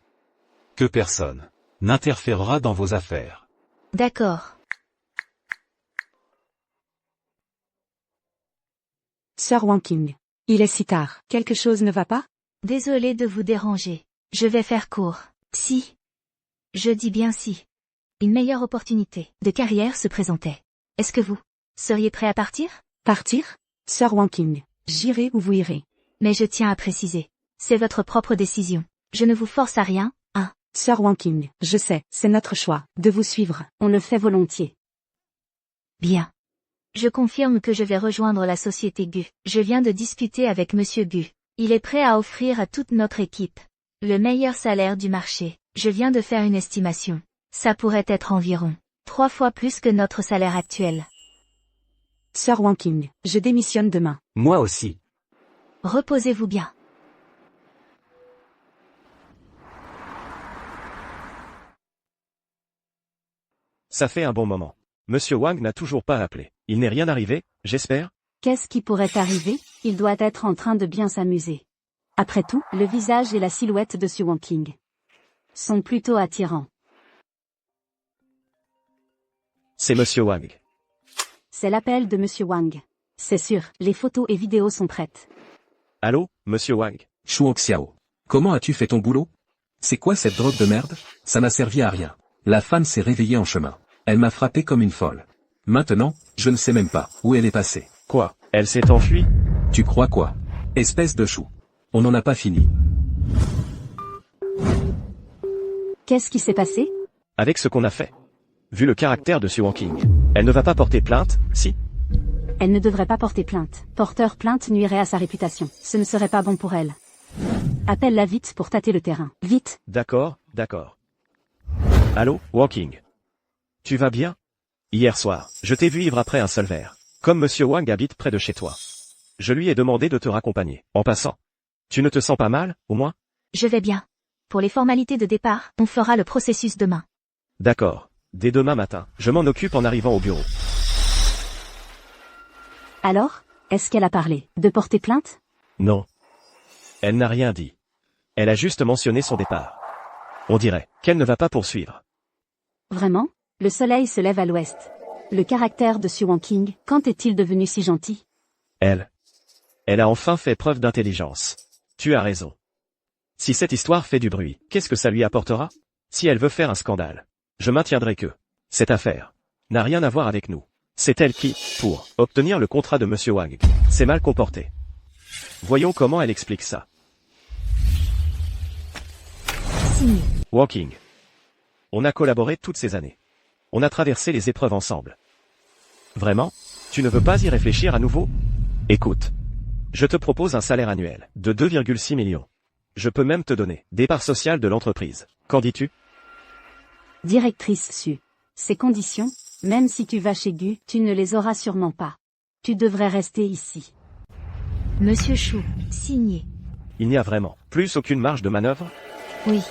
Que personne n'interférera dans vos affaires. D'accord. Sir Wanking. Il est si tard. Quelque chose ne va pas? Désolé de vous déranger. Je vais faire court. Si. Je dis bien si. Une meilleure opportunité de carrière se présentait. Est-ce que vous seriez prêt à partir? Partir? Sir Wanking. J'irai où vous irez. Mais je tiens à préciser. C'est votre propre décision. Je ne vous force à rien, hein. Sir Wanking. Je sais, c'est notre choix, de vous suivre. On le fait volontiers. Bien. Je confirme que je vais rejoindre la société Gu. Je viens de discuter avec monsieur Gu. Il est prêt à offrir à toute notre équipe le meilleur salaire du marché. Je viens de faire une estimation. Ça pourrait être environ 3 fois plus que notre salaire actuel. Sir Wanking. Je démissionne demain. Moi aussi. Reposez-vous bien. Ça fait un bon moment. Monsieur Wang n'a toujours pas appelé. Il n'est rien arrivé, j'espère? Qu'est-ce qui pourrait arriver? Il doit être en train de bien s'amuser. Après tout, le visage et la silhouette de Sir Wanking sont plutôt attirants. C'est Monsieur Wang. C'est l'appel de Monsieur Wang. C'est sûr, les photos et vidéos sont prêtes. Allô, Monsieur Wang? Shuang Xiao. Comment as-tu fait ton boulot? C'est quoi cette drogue de merde? Ça n'a servi à rien. La femme s'est réveillée en chemin. Elle m'a frappé comme une folle. Maintenant, je ne sais même pas où elle est passée. Quoi? Elle s'est enfuie? Tu crois quoi? Espèce de chou. On n'en a pas fini. Qu'est-ce qui s'est passé? Avec ce qu'on a fait. Vu le caractère de Su Wanking, elle ne va pas porter plainte, si? Elle ne devrait pas porter plainte. Porteur plainte nuirait à sa réputation. Ce ne serait pas bon pour elle. Appelle-la vite pour tâter le terrain. Vite. D'accord, d'accord. Allô, Wanking? Tu vas bien? Hier soir, je t'ai vu ivre après un seul verre. Comme Monsieur Wang habite près de chez toi. Je lui ai demandé de te raccompagner. En passant. Tu ne te sens pas mal, au moins? Je vais bien. Pour les formalités de départ, on fera le processus demain. D'accord. Dès demain matin, je m'en occupe en arrivant au bureau. Alors, est-ce qu'elle a parlé de porter plainte? Non. Elle n'a rien dit. Elle a juste mentionné son départ. On dirait qu'elle ne va pas poursuivre. Vraiment? Le soleil se lève à l'ouest. Le caractère de Su Wangqing, quand est-il devenu si gentil? Elle a enfin fait preuve d'intelligence. Tu as raison. Si cette histoire fait du bruit, qu'est-ce que ça lui apportera? Si elle veut faire un scandale, je maintiendrai que cette affaire n'a rien à voir avec nous. C'est elle qui, pour obtenir le contrat de Monsieur Wang, s'est mal comportée. Voyons comment elle explique ça. Signé. Walking. On a collaboré toutes ces années. On a traversé les épreuves ensemble. Vraiment? Tu ne veux pas y réfléchir à nouveau? Écoute. Je te propose un salaire annuel de 2,6 millions. Je peux même te donner des parts sociales de l'entreprise. Qu'en dis-tu? Directrice Su. Ces conditions, même si tu vas chez Gu, tu ne les auras sûrement pas. Tu devrais rester ici. Monsieur Chou, signé. Il n'y a vraiment plus aucune marge de manœuvre? Oui.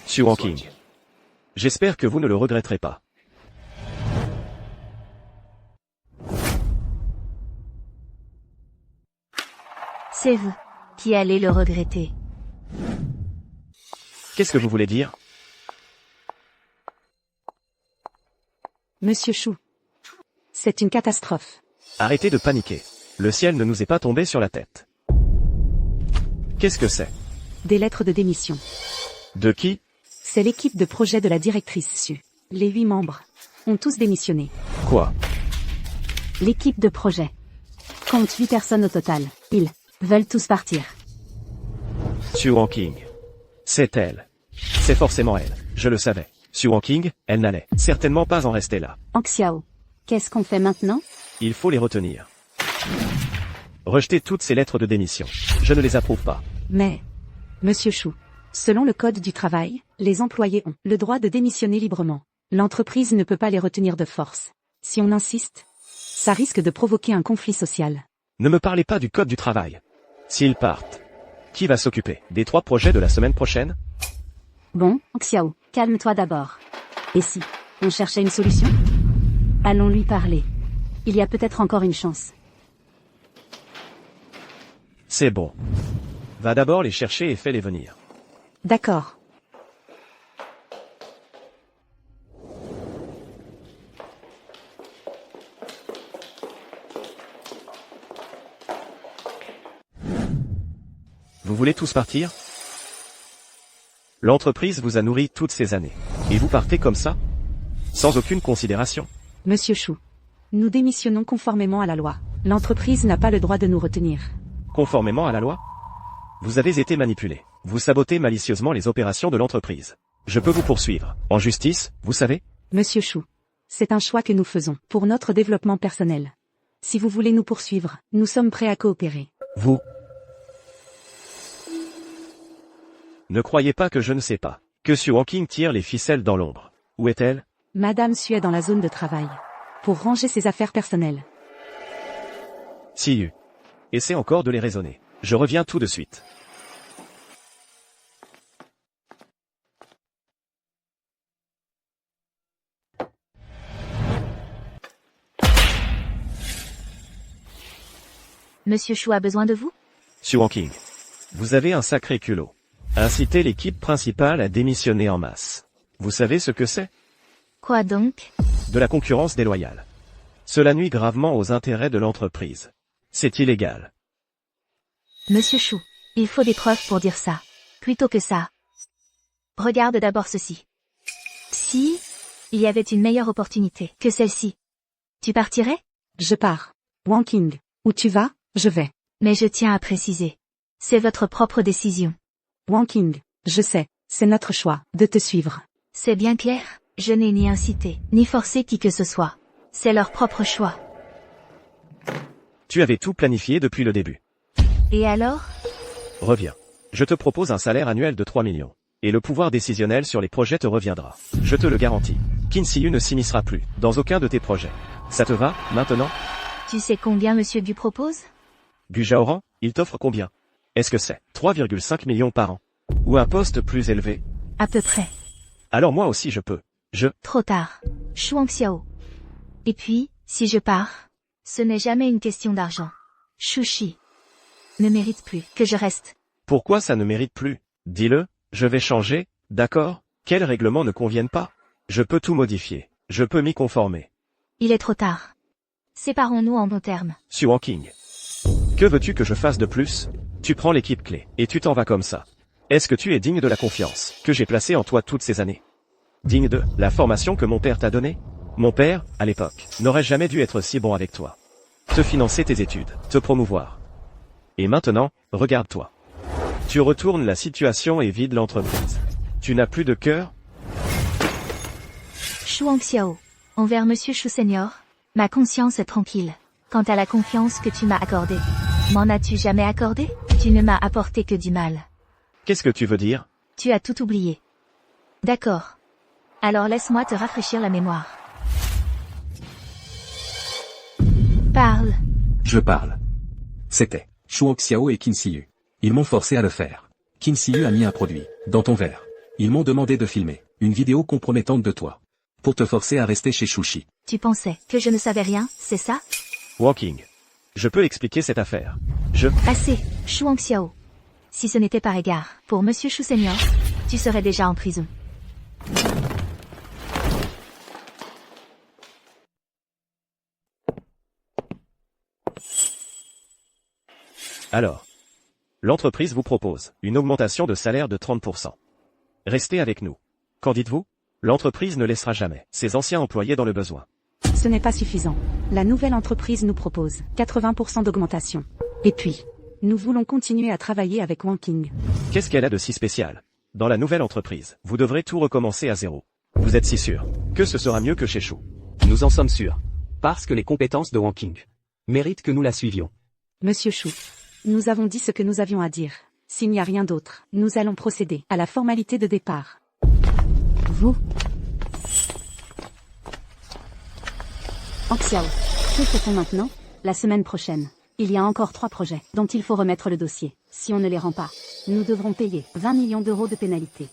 Su Wangqing. J'espère que vous ne le regretterez pas. C'est vous qui allez le regretter. Qu'est-ce que vous voulez dire? Monsieur Chou. C'est une catastrophe. Arrêtez de paniquer. Le ciel ne nous est pas tombé sur la tête. Qu'est-ce que c'est? Des lettres de démission. De qui? C'est l'équipe de projet de la directrice Su. Les 8 membres ont tous démissionné. Quoi? L'équipe de projet compte 8 personnes au total. Ils veulent tous partir. Su Wangqing. C'est elle. C'est forcément elle. Je le savais. Su Wangqing, elle n'allait certainement pas en rester là. Hang Xiao. Qu'est-ce qu'on fait maintenant? Il faut les retenir. Rejetez toutes ces lettres de démission. Je ne les approuve pas. Mais, Monsieur Chou, selon le Code du travail, les employés ont le droit de démissionner librement. L'entreprise ne peut pas les retenir de force. Si on insiste, ça risque de provoquer un conflit social. Ne me parlez pas du code du travail. S'ils partent, qui va s'occuper des 3 projets de la semaine prochaine? Bon, Xiao, calme-toi d'abord. Et si on cherchait une solution? Allons lui parler. Il y a peut-être encore une chance. C'est bon. Va d'abord les chercher et fais-les venir. D'accord. Vous voulez tous partir? L'entreprise vous a nourri toutes ces années. Et vous partez comme ça? Sans aucune considération? Monsieur Chou, nous démissionnons conformément à la loi. L'entreprise n'a pas le droit de nous retenir. Conformément à la loi? Vous avez été manipulé. Vous sabotez malicieusement les opérations de l'entreprise. Je peux vous poursuivre. En justice, vous savez? Monsieur Chou, c'est un choix que nous faisons pour notre développement personnel. Si vous voulez nous poursuivre, nous sommes prêts à coopérer. Vous? Ne croyez pas que je ne sais pas. Que Su Wangqing tire les ficelles dans l'ombre. Où est-elle? Madame Su est dans la zone de travail. Pour ranger ses affaires personnelles. Siyu. Essaie encore de les raisonner. Je reviens tout de suite. Monsieur Chou a besoin de vous? Su Wangqing. Vous avez un sacré culot. Inciter l'équipe principale à démissionner en masse. Vous savez ce que c'est? Quoi donc? De la concurrence déloyale. Cela nuit gravement aux intérêts de l'entreprise. C'est illégal. Monsieur Chou, il faut des preuves pour dire ça. Plutôt que ça. Regarde d'abord ceci. Si il y avait une meilleure opportunité que celle-ci, tu partirais? Je pars. Wangqing, où tu vas? Je vais. Mais je tiens à préciser. C'est votre propre décision. Wangqing, je sais, c'est notre choix de te suivre. C'est bien clair, je n'ai ni incité, ni forcé qui que ce soit. C'est leur propre choix. Tu avais tout planifié depuis le début. Et alors? Reviens. Je te propose un salaire annuel de 3 millions. Et le pouvoir décisionnel sur les projets te reviendra. Je te le garantis. Qin Siyu ne s'initiera plus dans aucun de tes projets. Ça te va, maintenant? Tu sais combien Monsieur Gu propose? Gu Zhaoran, il t'offre combien? Est-ce que c'est 3,5 millions par an? Ou un poste plus élevé? À peu près. Alors moi aussi je peux. Trop tard. Shuang Xiao. Et puis, si je pars, ce n'est jamais une question d'argent. Shushi ne mérite plus que je reste. Pourquoi ça ne mérite plus? Dis-le, je vais changer, d'accord? Quels règlements ne conviennent pas? Je peux tout modifier. Je peux m'y conformer. Il est trop tard. Séparons-nous en bons termes. Su King. Que veux-tu que je fasse de plus? Tu prends l'équipe clé, et tu t'en vas comme ça. Est-ce que tu es digne de la confiance que j'ai placée en toi toutes ces années? Digne de la formation que mon père t'a donnée? Mon père, à l'époque, n'aurait jamais dû être si bon avec toi. Te financer tes études, te promouvoir. Et maintenant, regarde-toi. Tu retournes la situation et vides l'entreprise. Tu n'as plus de cœur? Shuang Xiao. Envers Monsieur Shu Senior, ma conscience est tranquille. Quant à la confiance que tu m'as accordée, m'en as-tu jamais accordé? Tu ne m'as apporté que du mal. Qu'est-ce que tu veux dire? Tu as tout oublié. D'accord. Alors laisse-moi te rafraîchir la mémoire. Parle. Je parle. C'était Shuang Xiao et Qin Siyu. Ils m'ont forcé à le faire. Qin Siyu a mis un produit dans ton verre. Ils m'ont demandé de filmer une vidéo compromettante de toi pour te forcer à rester chez Shushi. Tu pensais que je ne savais rien, c'est ça? Walking. Je peux expliquer cette affaire. Assez, Shuang Xiao. Si ce n'était par égard pour Monsieur Shu Senior, tu serais déjà en prison. Alors, l'entreprise vous propose une augmentation de salaire de 30%. Restez avec nous. Qu'en dites-vous? L'entreprise ne laissera jamais ses anciens employés dans le besoin. Ce n'est pas suffisant. La nouvelle entreprise nous propose 80% d'augmentation. Et puis, nous voulons continuer à travailler avec Wang King. Qu'est-ce qu'elle a de si spécial? Dans la nouvelle entreprise, vous devrez tout recommencer à zéro. Vous êtes si sûr que ce sera mieux que chez Shu? Nous en sommes sûrs. Parce que les compétences de Wang King méritent que nous la suivions. Monsieur Shu, nous avons dit ce que nous avions à dire. S'il n'y a rien d'autre, nous allons procéder à la formalité de départ. Vous? Xiao, que fait-on maintenant? La semaine prochaine, il y a encore 3 projets dont il faut remettre le dossier. Si on ne les rend pas, nous devrons payer 20 millions d'euros de pénalité.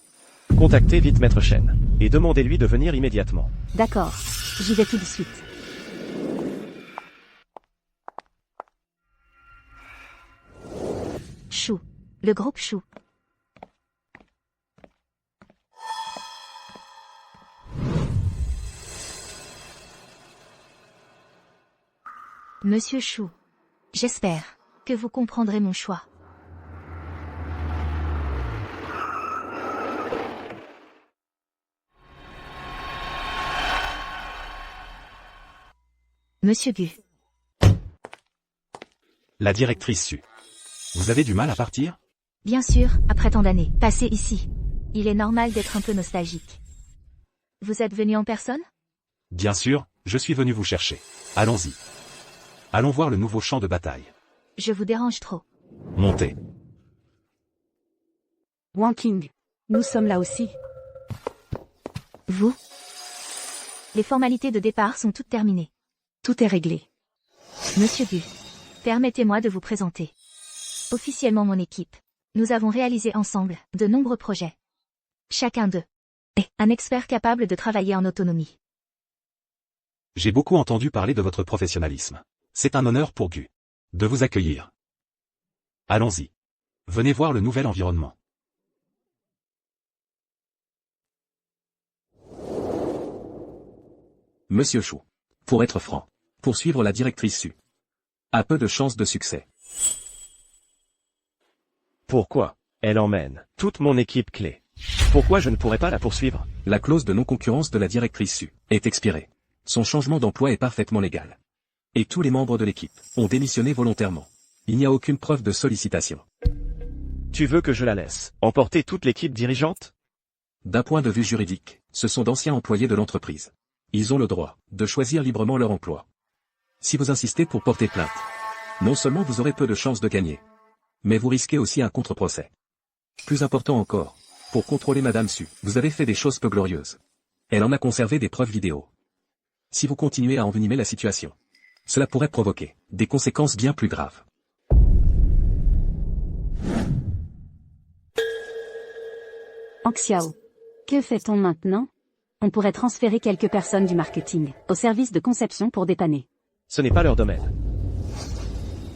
Contactez vite Maître Chen et demandez-lui de venir immédiatement. D'accord, j'y vais tout de suite. Shu. Le groupe Shu. Monsieur Shu. J'espère que vous comprendrez mon choix. Monsieur Gu. La directrice Su. Vous avez du mal à partir? Bien sûr, après tant d'années passées ici, il est normal d'être un peu nostalgique. Vous êtes venu en personne? Bien sûr, je suis venu vous chercher. Allons-y. Allons voir le nouveau champ de bataille. Je vous dérange trop. Montez. Wang King, nous sommes là aussi. Vous? Les formalités de départ sont toutes terminées. Tout est réglé. Monsieur Gu, permettez-moi de vous présenter officiellement mon équipe. Nous avons réalisé ensemble de nombreux projets. Chacun d'eux est un expert capable de travailler en autonomie. J'ai beaucoup entendu parler de votre professionnalisme. C'est un honneur pour Gu de vous accueillir. Allons-y. Venez voir le nouvel environnement. Monsieur Shu. Pour être franc, poursuivre la directrice Su a peu de chances de succès. Pourquoi? Elle emmène toute mon équipe clé. Pourquoi je ne pourrais pas la poursuivre? La clause de non-concurrence de la directrice Su est expirée. Son changement d'emploi est parfaitement légal. Et tous les membres de l'équipe ont démissionné volontairement. Il n'y a aucune preuve de sollicitation. Tu veux que je la laisse emporter toute l'équipe dirigeante? D'un point de vue juridique, ce sont d'anciens employés de l'entreprise. Ils ont le droit de choisir librement leur emploi. Si vous insistez pour porter plainte, Non seulement vous aurez peu de chances de gagner, mais vous risquez aussi un contre-procès. Plus important encore, pour contrôler Madame Su, vous avez fait des choses peu glorieuses. Elle en a conservé des preuves vidéo. Si vous continuez à envenimer la situation, cela pourrait provoquer des conséquences bien plus graves. Xiao. Que fait-on maintenant? On pourrait transférer quelques personnes du marketing au service de conception pour dépanner. Ce n'est pas leur domaine.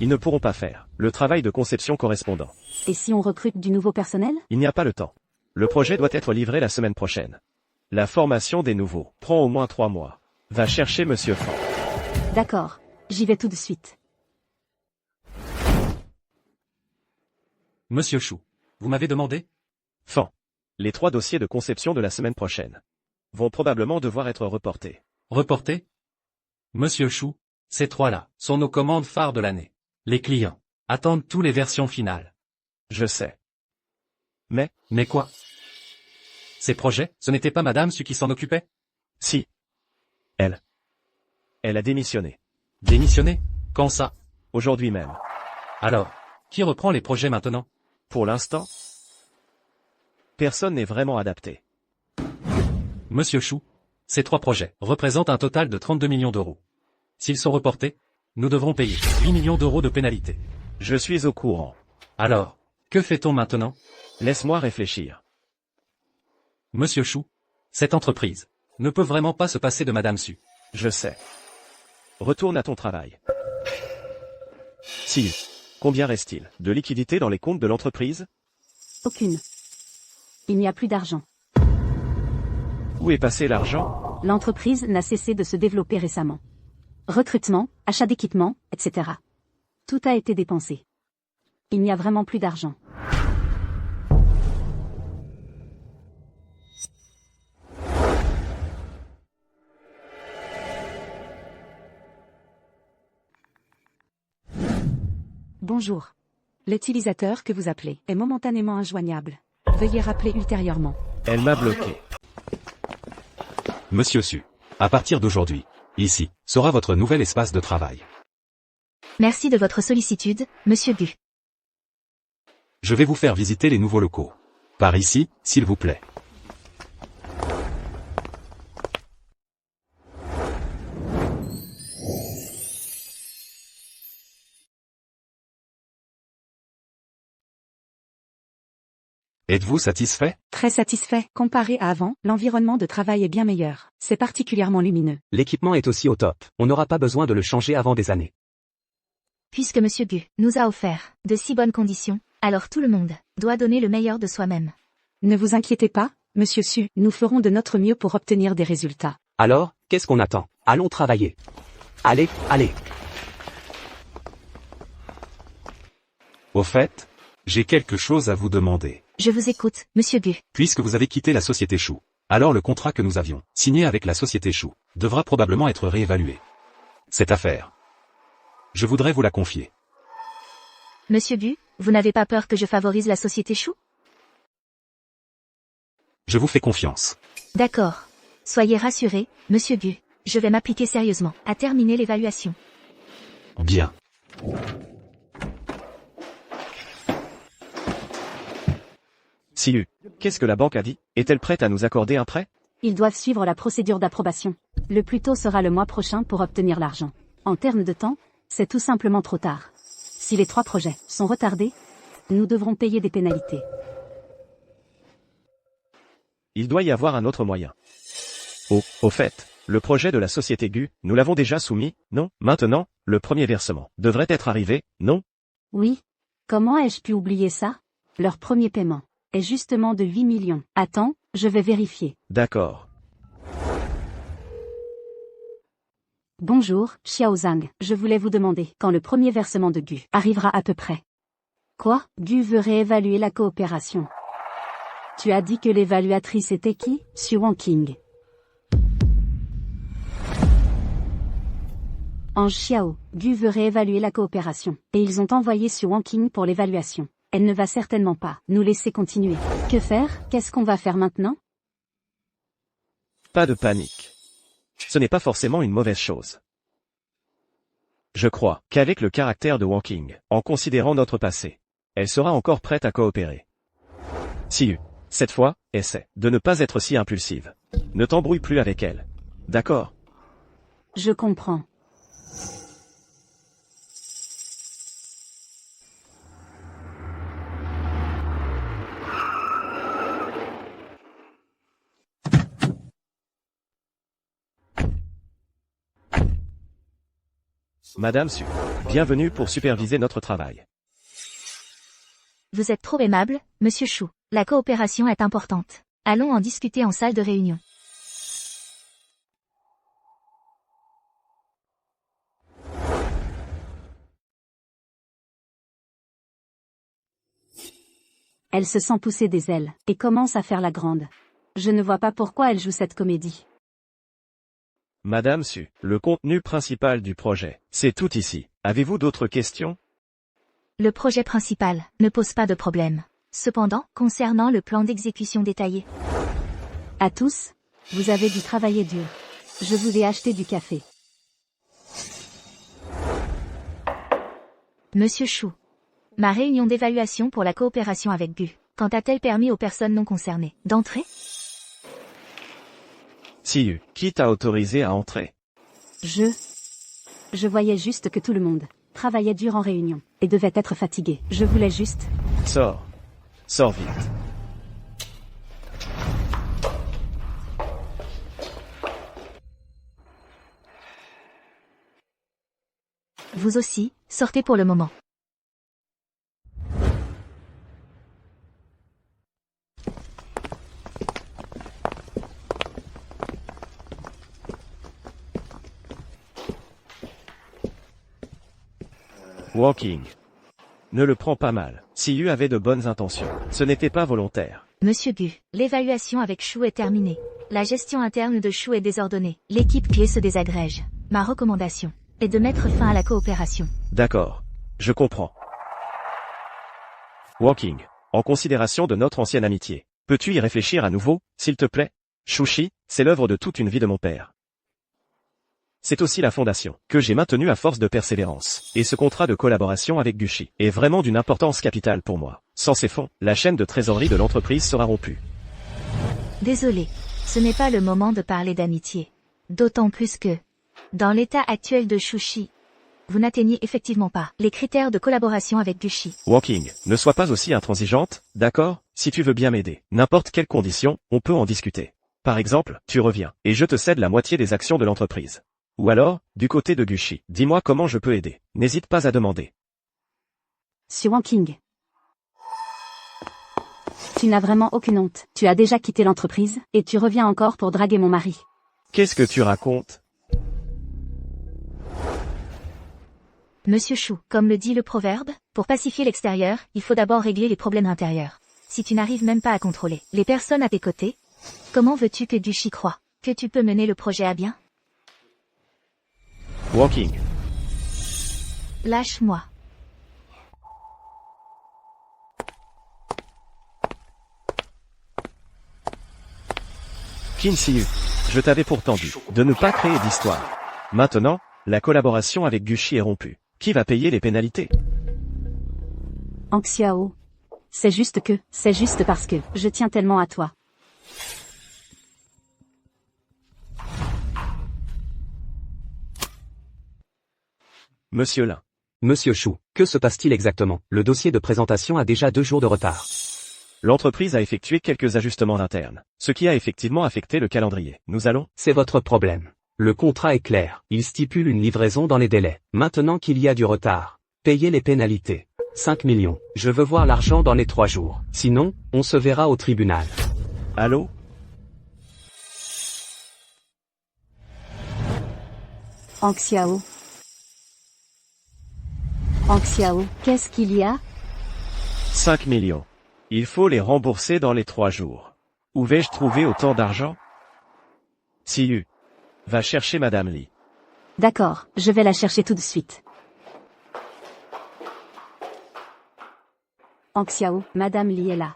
Ils ne pourront pas faire le travail de conception correspondant. Et si on recrute du nouveau personnel? Il n'y a pas le temps. Le projet doit être livré la semaine prochaine. La formation des nouveaux prend au moins 3 mois. Va chercher Monsieur Fan. D'accord. J'y vais tout de suite. Monsieur Chou, vous m'avez demandé? Fan. Les 3 dossiers de conception de la semaine prochaine vont probablement devoir être reportés. Reporté? Monsieur Chou, ces 3-là sont nos commandes phares de l'année. Les clients attendent tous les versions finales. Je sais. Mais quoi? Ces projets, ce n'était pas Madame Su qui s'en occupait? si. Elle a démissionné. Démissionné? Quand ça? Aujourd'hui même. Alors, qui reprend les projets maintenant? Pour l'instant, personne n'est vraiment adapté. Monsieur Chou, ces 3 projets représentent un total de 32 millions d'euros. S'ils sont reportés, nous devrons payer 8 millions d'euros de pénalité. Je suis au courant. Alors, que fait-on maintenant? Laisse-moi réfléchir. Monsieur Chou, cette entreprise ne peut vraiment pas se passer de Madame Su. Je sais. Retourne à ton travail. Si. Combien reste-t-il de liquidité dans les comptes de l'entreprise? Aucune. Il n'y a plus d'argent. Où est passé l'argent? L'entreprise n'a cessé de se développer récemment. Recrutement, achat d'équipements, etc. Tout a été dépensé. Il n'y a vraiment plus d'argent. Bonjour. L'utilisateur que vous appelez est momentanément injoignable. Veuillez rappeler ultérieurement. Elle m'a bloqué. Monsieur Su, à partir d'aujourd'hui, ici, sera votre nouvel espace de travail. Merci de votre sollicitude, Monsieur Gu. Je vais vous faire visiter les nouveaux locaux. Par ici, s'il vous plaît. Êtes-vous satisfait? Très satisfait. Comparé à avant, l'environnement de travail est bien meilleur. C'est particulièrement lumineux. L'équipement est aussi au top. On n'aura pas besoin de le changer avant des années. Puisque Monsieur Gu nous a offert de si bonnes conditions, alors tout le monde doit donner le meilleur de soi-même. Ne vous inquiétez pas, Monsieur Su, nous ferons de notre mieux pour obtenir des résultats. Alors, qu'est-ce qu'on attend? Allons travailler. Allez, allez. Au fait, j'ai quelque chose à vous demander. Je vous écoute, Monsieur Gu. Puisque vous avez quitté la société Chou, alors le contrat que nous avions signé avec la société Chou devra probablement être réévalué. Cette affaire, je voudrais vous la confier. Monsieur Gu, vous n'avez pas peur que je favorise la société Chou? Je vous fais confiance. D'accord. Soyez rassuré, Monsieur Gu. Je vais m'appliquer sérieusement à terminer l'évaluation. Bien. Siu, qu'est-ce que la banque a dit? Est-elle prête à nous accorder un prêt? Ils doivent suivre la procédure d'approbation. Le plus tôt sera le mois prochain pour obtenir l'argent. En termes de temps, c'est tout simplement trop tard. Si les 3 projets sont retardés, nous devrons payer des pénalités. Il doit y avoir un autre moyen. Au fait, le projet de la société Gu, nous l'avons déjà soumis, non? Maintenant, le premier versement devrait être arrivé, non? Oui. Comment ai-je pu oublier ça? Leur premier paiement est justement de 8 millions. Attends, je vais vérifier. D'accord. Bonjour, Xiaozhang. Je voulais vous demander quand le premier versement de Gu arrivera à peu près. Quoi? Gu veut réévaluer la coopération. Tu as dit que l'évaluatrice était qui? Xu Wangqing. Ange Xiao, Gu veut réévaluer la coopération, et ils ont envoyé Xu Wangqing pour l'évaluation. Elle ne va certainement pas nous laisser continuer. Que faire? Qu'est-ce qu'on va faire maintenant? Pas de panique. Ce n'est pas forcément une mauvaise chose. Je crois qu'avec le caractère de Walking, en considérant notre passé, elle sera encore prête à coopérer. Siyu, cette fois, essaie de ne pas être si impulsive. Ne t'embrouille plus avec elle. D'accord? Je comprends. Madame Su, bienvenue pour superviser notre travail. Vous êtes trop aimable, Monsieur Chou. La coopération est importante. Allons en discuter en salle de réunion. Elle se sent pousser des ailes, et commence à faire la grande. Je ne vois pas pourquoi elle joue cette comédie. Madame Su, le contenu principal du projet, c'est tout ici. Avez-vous d'autres questions? Le projet principal ne pose pas de problème. Cependant, concernant le plan d'exécution détaillé, À tous, vous avez dû travailler dur. Je vous ai acheté du café. Monsieur Chou. Ma réunion d'évaluation pour la coopération avec Gu, quand a-t-elle permis aux personnes non concernées d'entrer? Siyu, qui t'a autorisé à entrer? Je voyais juste que tout le monde travaillait dur en réunion, et devait être fatigué. Je voulais juste... Sors. Sors vite. Vous aussi, sortez pour le moment. Walking. Ne le prends pas mal. Siyu avait de bonnes intentions. Ce n'était pas volontaire. Monsieur Gu, l'évaluation avec Chou est terminée. La gestion interne de Chou est désordonnée. L'équipe clé se désagrège. Ma recommandation est de mettre fin à la coopération. D'accord. Je comprends. Walking. En considération de notre ancienne amitié. Peux-tu y réfléchir à nouveau, s'il te plaît? Shushi, c'est l'œuvre de toute une vie de mon père. C'est aussi la fondation que j'ai maintenue à force de persévérance. Et ce contrat de collaboration avec Gushi est vraiment d'une importance capitale pour moi. Sans ces fonds, la chaîne de trésorerie de l'entreprise sera rompue. Désolé, ce n'est pas le moment de parler d'amitié. D'autant plus que, dans l'état actuel de Shushi, vous n'atteignez effectivement pas les critères de collaboration avec Gushi. Walking, ne sois pas aussi intransigeante, d'accord? Si tu veux bien m'aider, n'importe quelle condition, on peut en discuter. Par exemple, tu reviens, et je te cède la moitié des actions de l'entreprise. Ou alors, du côté de Gushi, dis-moi comment je peux aider. N'hésite pas à demander. Sur Walking. Tu n'as vraiment aucune honte. Tu as déjà quitté l'entreprise, et tu reviens encore pour draguer mon mari. Qu'est-ce que tu racontes? Monsieur Chou, comme le dit le proverbe, pour pacifier l'extérieur, il faut d'abord régler les problèmes intérieurs. Si tu n'arrives même pas à contrôler les personnes à tes côtés, comment veux-tu que Gushi croie que tu peux mener le projet à bien? Walking. Lâche-moi. Qin Siyu, je t'avais pourtant dit de ne pas créer d'histoire. Maintenant, la collaboration avec Gushi est rompue. Qui va payer les pénalités? Anxiao. C'est juste parce que je tiens tellement à toi. Monsieur Lin. Monsieur Chou, que se passe-t-il exactement? Le dossier de présentation a déjà 2 jours de retard. L'entreprise a effectué quelques ajustements internes, ce qui a effectivement affecté le calendrier. Nous allons... C'est votre problème. Le contrat est clair, il stipule une livraison dans les délais. Maintenant qu'il y a du retard, payez les pénalités. 5 millions. Je veux voir l'argent dans les 3 jours. Sinon, on se verra au tribunal. Allô? Anxiao. Anxiao, qu'est-ce qu'il y a? 5 millions. Il faut les rembourser dans les 3 jours. Où vais-je trouver autant d'argent? Siyu. Va chercher Madame Li. D'accord, je vais la chercher tout de suite. Anxiao, Madame Li est là.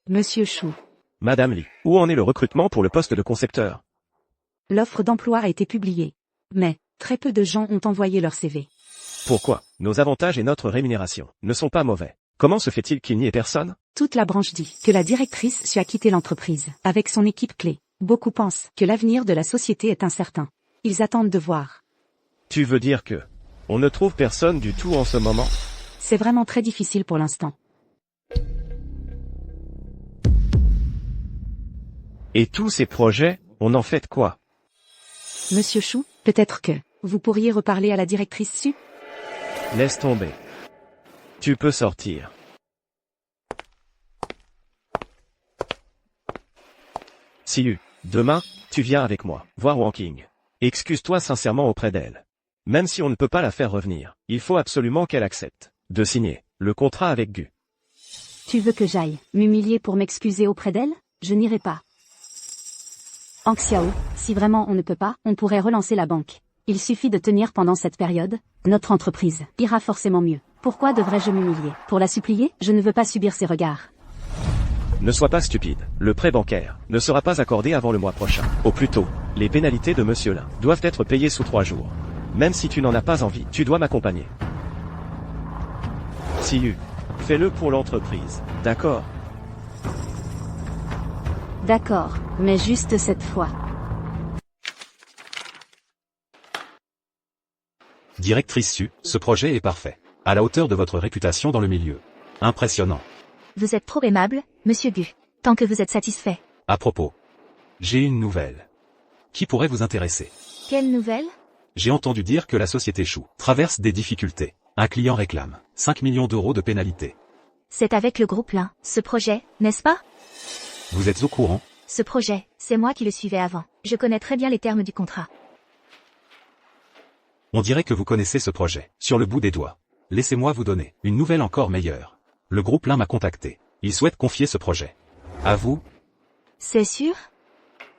Monsieur Chou. Madame Li, où en est le recrutement pour le poste de concepteur? L'offre d'emploi a été publiée. Mais, Très peu de gens ont envoyé leur CV. Pourquoi? Nos avantages et notre rémunération ne sont pas mauvais. Comment se fait-il qu'il n'y ait personne? Toute la branche dit que la directrice Su a quitté l'entreprise avec son équipe clé. Beaucoup pensent que l'avenir de la société est incertain. Ils attendent de voir. Tu veux dire que on ne trouve personne du tout en ce moment? C'est vraiment très difficile pour l'instant. Et tous ces projets, on en fait quoi? Monsieur Chou, peut-être que vous pourriez reparler à la directrice Su? Laisse tomber. Tu peux sortir. Siu, demain, tu viens avec moi, voir Walking. Excuse-toi sincèrement auprès d'elle. Même si on ne peut pas la faire revenir, il faut absolument qu'elle accepte de signer le contrat avec Gu. Tu veux que j'aille m'humilier pour m'excuser auprès d'elle? Je n'irai pas. Hang Xiao, si vraiment on ne peut pas, on pourrait relancer la banque. Il suffit de tenir pendant cette période, notre entreprise ira forcément mieux. Pourquoi devrais-je m'humilier? Pour la supplier? Je ne veux pas subir ses regards. Ne sois pas stupide, le prêt bancaire ne sera pas accordé avant le mois prochain. Au plus tôt, les pénalités de Monsieur Lin doivent être payées sous 3 jours. Même si tu n'en as pas envie, tu dois m'accompagner. Siu, fais-le pour l'entreprise, d'accord? D'accord, mais juste cette fois. Directrice Su, ce projet est parfait. À la hauteur de votre réputation dans le milieu. Impressionnant. Vous êtes trop aimable, monsieur Gu. Tant que vous êtes satisfait. À propos. J'ai une nouvelle. Qui pourrait vous intéresser? Quelle nouvelle? J'ai entendu dire que la société Chou traverse des difficultés. Un client réclame 5 millions d'euros de pénalité. C'est avec le groupe Lin, ce projet, n'est-ce pas? Vous êtes au courant? Ce projet, c'est moi qui le suivais avant. Je connais très bien les termes du contrat. On dirait que vous connaissez ce projet, sur le bout des doigts. Laissez-moi vous donner une nouvelle encore meilleure. Le groupe Lin m'a contacté. Il souhaite confier ce projet. À vous? C'est sûr?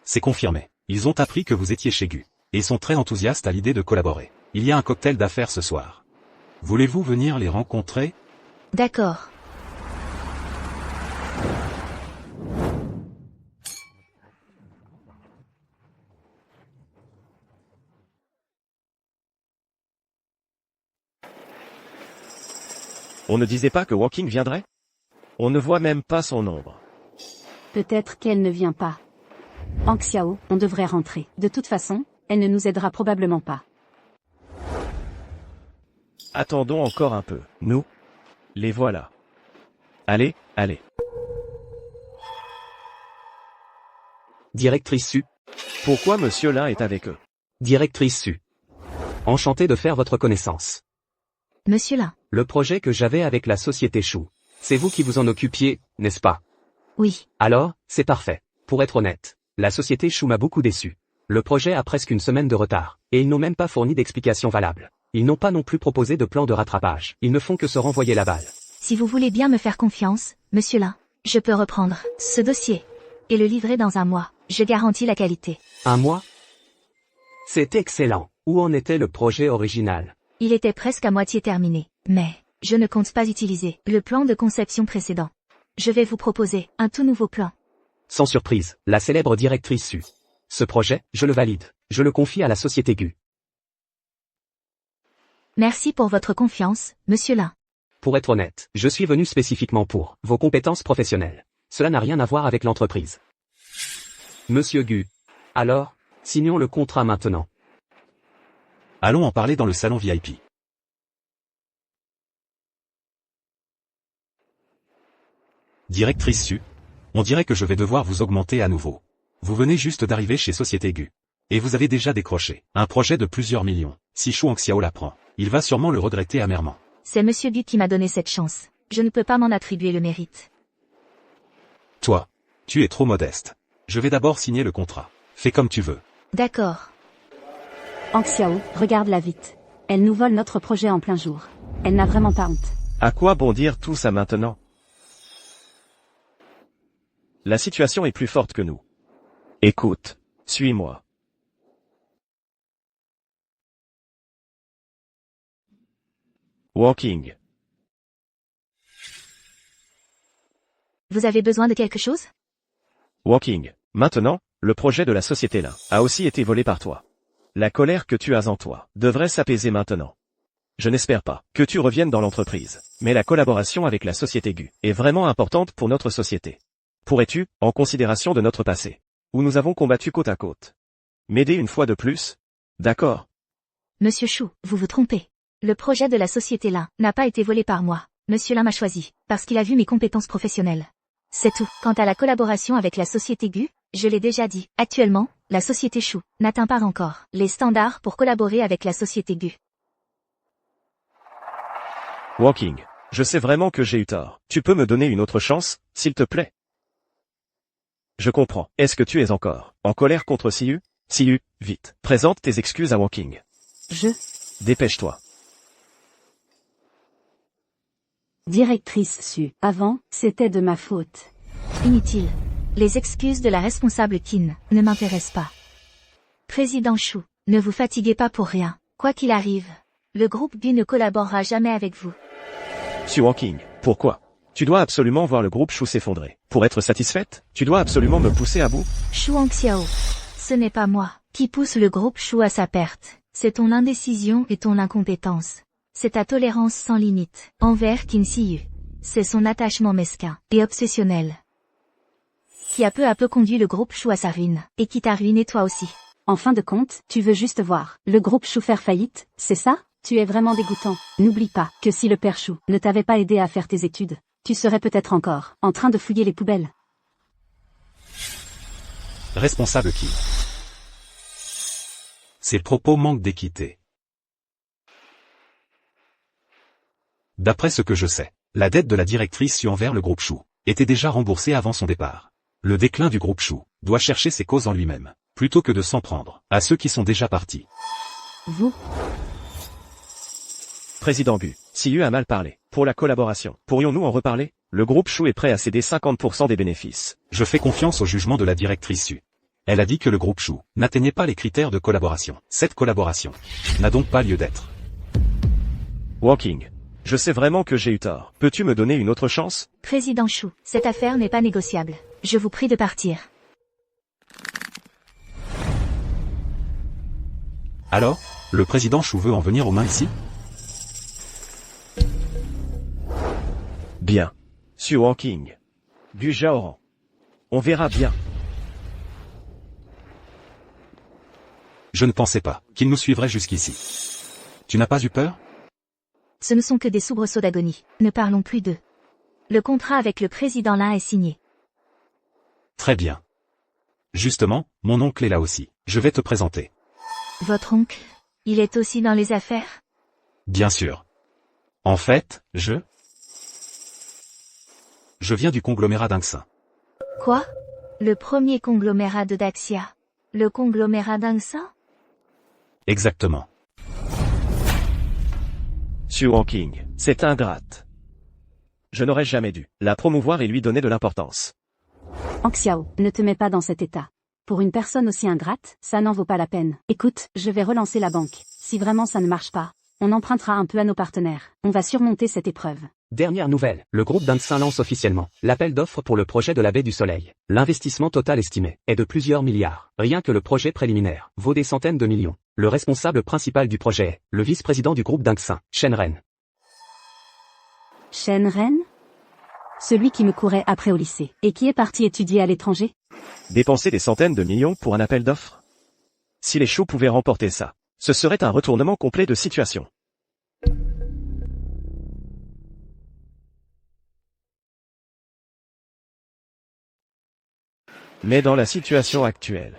C'est confirmé. Ils ont appris que vous étiez chez Gu. Et sont très enthousiastes à l'idée de collaborer. Il y a un cocktail d'affaires ce soir. Voulez-vous venir les rencontrer? D'accord. On ne disait pas que Walking viendrait? On ne voit même pas son ombre. Peut-être qu'elle ne vient pas. Hang Xiao, on devrait rentrer. De toute façon, elle ne nous aidera probablement pas. Attendons encore un peu. Nous, les voilà. Allez, allez. Directrice Su. Pourquoi Monsieur Lin est avec eux? Directrice Su. Enchanté de faire votre connaissance. Monsieur Lin. Le projet que j'avais avec la société Chou. C'est vous qui vous en occupiez, n'est-ce pas? Oui. Alors, c'est parfait. Pour être honnête, la société Chou m'a beaucoup déçu. Le projet a presque une semaine de retard, et ils n'ont même pas fourni d'explications valables. Ils n'ont pas non plus proposé de plan de rattrapage. Ils ne font que se renvoyer la balle. Si vous voulez bien me faire confiance, monsieur Lin, je peux reprendre ce dossier et le livrer dans un mois. Je garantis la qualité. Un mois? C'est excellent. Où en était le projet original? Il était presque à moitié terminé, mais je ne compte pas utiliser le plan de conception précédent. Je vais vous proposer un tout nouveau plan. Sans surprise, la célèbre directrice Su. Ce projet, je le valide. Je le confie à la société Gu. Merci pour votre confiance, monsieur Lin. Pour être honnête, je suis venu spécifiquement pour vos compétences professionnelles. Cela n'a rien à voir avec l'entreprise. Monsieur Gu. Alors, signons le contrat maintenant. Allons en parler dans le salon VIP. Directrice Su. On dirait que je vais devoir vous augmenter à nouveau. Vous venez juste d'arriver chez Société Gu. Et vous avez déjà décroché un projet de plusieurs millions. Si Chou Xiao l'apprend, il va sûrement le regretter amèrement. C'est monsieur Gu qui m'a donné cette chance. Je ne peux pas m'en attribuer le mérite. Toi, tu es trop modeste. Je vais d'abord signer le contrat. Fais comme tu veux. D'accord. Hang Xiao, regarde-la vite. Elle nous vole notre projet en plein jour. Elle n'a vraiment pas honte. À quoi bon dire tout ça maintenant? La situation est plus forte que nous. Écoute, suis-moi. Walking. Vous avez besoin de quelque chose? Walking. Maintenant, le projet de la société Lin a aussi été volé par toi. La colère que tu as en toi devrait s'apaiser maintenant. Je n'espère pas que tu reviennes dans l'entreprise, mais la collaboration avec la société GU est vraiment importante pour notre société. Pourrais-tu, en considération de notre passé, où nous avons combattu côte à côte, m'aider une fois de plus? D'accord. Monsieur Chou, vous vous trompez. Le projet de la société Lin n'a pas été volé par moi. Monsieur Lin m'a choisi, parce qu'il a vu mes compétences professionnelles. C'est tout. Quant à la collaboration avec la société GU, je l'ai déjà dit. Actuellement, la société Chou n'atteint pas encore les standards pour collaborer avec la société GU. Walking, je sais vraiment que j'ai eu tort. Tu peux me donner une autre chance, s'il te plaît? Je comprends. Est-ce que tu es encore en colère contre Siyu? Siyu, vite, présente tes excuses à Walking. Dépêche-toi. Directrice Su. Avant, c'était de ma faute. Inutile. Les excuses de la responsable Qin ne m'intéressent pas. Président Chou, ne vous fatiguez pas pour rien. Quoi qu'il arrive, le groupe GU ne collaborera jamais avec vous. Su Walking, pourquoi? Tu dois absolument voir le groupe Chou s'effondrer. Pour être satisfaite, tu dois absolument me pousser à bout. Chou Xiao. Ce n'est pas moi qui pousse le groupe Chou à sa perte. C'est ton indécision et ton incompétence. C'est ta tolérance sans limite envers Qin Siyu. C'est son attachement mesquin et obsessionnel qui a peu à peu conduit le groupe Chou à sa ruine, et qui t'a ruiné toi aussi. En fin de compte, tu veux juste voir le groupe Chou faire faillite, c'est ça? Tu es vraiment dégoûtant. N'oublie pas que si le père Chou ne t'avait pas aidé à faire tes études, tu serais peut-être encore en train de fouiller les poubelles. Responsable qui? Ces propos manquent d'équité. D'après ce que je sais, la dette de la directrice Su envers le groupe Chou était déjà remboursée avant son départ. Le déclin du groupe Chou doit chercher ses causes en lui-même, plutôt que de s'en prendre à ceux qui sont déjà partis. Vous? Président GU, Siyu a mal parlé. Pour la collaboration, pourrions-nous en reparler? Le groupe Chou est prêt à céder 50% des bénéfices. Je fais confiance au jugement de la directrice Su. Elle a dit que le groupe Chou n'atteignait pas les critères de collaboration. Cette collaboration n'a donc pas lieu d'être. Walking. Je sais vraiment que j'ai eu tort. Peux-tu me donner une autre chance? Président Chou, cette affaire n'est pas négociable. Je vous prie de partir. Alors, le président Chou veut en venir aux mains ici? Bien. Su Walking. Du Jaoran. On verra bien. Je ne pensais pas qu'il nous suivrait jusqu'ici. Tu n'as pas eu peur? Ce ne sont que des soubresauts d'agonie. Ne parlons plus d'eux. Le contrat avec le président Lin est signé. Très bien. Justement, mon oncle est là aussi. Je vais te présenter. Votre oncle, il est aussi dans les affaires? Bien sûr. En fait, je viens du conglomérat d'Ingsin. Quoi? Le premier conglomérat de Daxia? Le conglomérat d'Ingsin? Exactement. Su Walking, c'est ingrate. Je n'aurais jamais dû la promouvoir et lui donner de l'importance. Xiao, ne te mets pas dans cet état. Pour une personne aussi ingrate, ça n'en vaut pas la peine. Écoute, je vais relancer la banque. Si vraiment ça ne marche pas, on empruntera un peu à nos partenaires. On va surmonter cette épreuve. Dernière nouvelle, le groupe d'Ingsin lance officiellement l'appel d'offres pour le projet de la baie du Soleil. L'investissement total estimé est de plusieurs milliards. Rien que le projet préliminaire vaut des centaines de millions. Le responsable principal du projet est le vice-président du groupe d'Ingsin, Shen Ren. Shen Ren? Celui qui me courait après au lycée, et qui est parti étudier à l'étranger? Dépenser des centaines de millions pour un appel d'offres? Si les Chou pouvaient remporter ça, ce serait un retournement complet de situation. Mais dans la situation actuelle,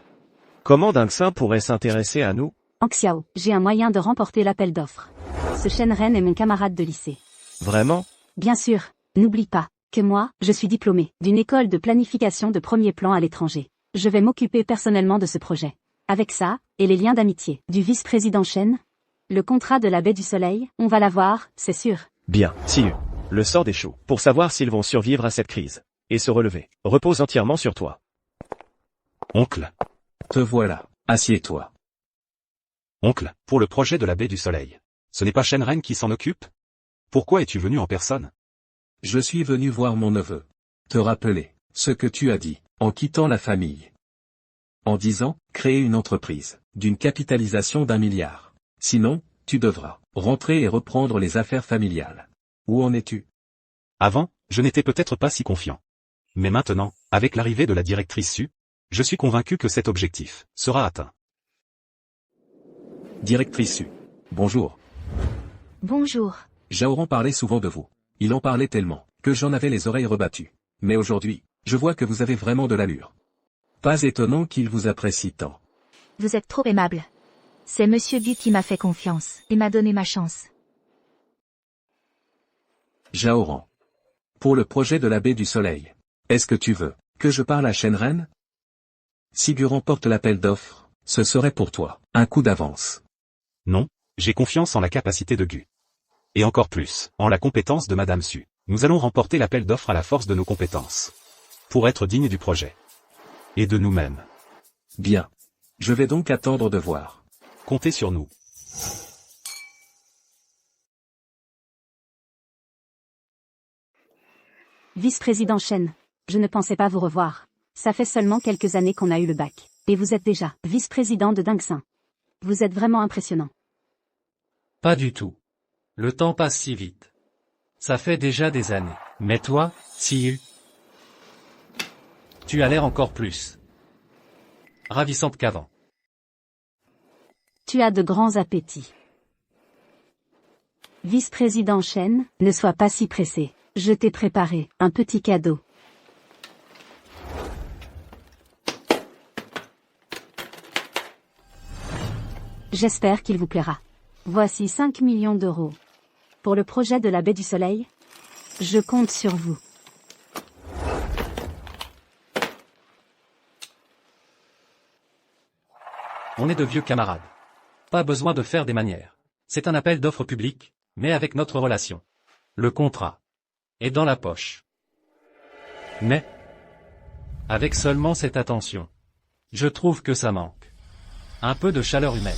comment Dingsin pourrait s'intéresser à nous? Xiao, j'ai un moyen de remporter l'appel d'offres. Ce Shen Ren est mon camarade de lycée. Vraiment? Bien sûr, n'oublie pas que moi, je suis diplômé d'une école de planification de premier plan à l'étranger. Je vais m'occuper personnellement de ce projet. Avec ça, et les liens d'amitié du vice-président Shen, le contrat de la baie du Soleil, on va l'avoir, c'est sûr. Bien, Siyu. Le sort des Chou, pour savoir s'ils vont survivre à cette crise et se relever, repose entièrement sur toi. Oncle. Te voilà, assieds-toi. Oncle, pour le projet de la baie du Soleil. Ce n'est pas Shen Ren qui s'en occupe? Pourquoi es-tu venu en personne? Je suis venu voir mon neveu. Te rappeler ce que tu as dit, en quittant la famille. En 10 ans, créer une entreprise, d'une capitalisation d'1 milliard. Sinon, tu devras rentrer et reprendre les affaires familiales. Où en es-tu? Avant, je n'étais peut-être pas si confiant. Mais maintenant, avec l'arrivée de la directrice Su, je suis convaincu que cet objectif sera atteint. Directrice Su. Bonjour. Bonjour. Jaoran parlait souvent de vous. Il en parlait tellement, que j'en avais les oreilles rebattues. Mais aujourd'hui, je vois que vous avez vraiment de l'allure. Pas étonnant qu'il vous apprécie tant. Vous êtes trop aimable. C'est Monsieur Gu qui m'a fait confiance et m'a donné ma chance. Jaoran. Pour le projet de la baie du Soleil. Est-ce que tu veux que je parle à Shenren? Si Gu remporte l'appel d'offres, ce serait pour toi un coup d'avance. Non, j'ai confiance en la capacité de Gu. Et encore plus, en la compétence de Madame Su. Nous allons remporter l'appel d'offres à la force de nos compétences. Pour être dignes du projet. Et de nous-mêmes. Bien. Je vais donc attendre de voir. Comptez sur nous. Vice-président Chen, je ne pensais pas vous revoir. Ça fait seulement quelques années qu'on a eu le bac. Et vous êtes déjà vice-président de Dingxin. Vous êtes vraiment impressionnant. Pas du tout. Le temps passe si vite. Ça fait déjà des années. Mais toi, Siyu, tu as l'air encore plus ravissante qu'avant. Tu as de grands appétits. Vice-président Chen, ne sois pas si pressé. Je t'ai préparé un petit cadeau. J'espère qu'il vous plaira. Voici 5 millions d'euros. Pour le projet de la baie du Soleil, je compte sur vous. On est de vieux camarades. Pas besoin de faire des manières. C'est un appel d'offres public, mais avec notre relation. Le contrat est dans la poche. Mais, avec seulement cette attention, je trouve que ça manque. Un peu de chaleur humaine.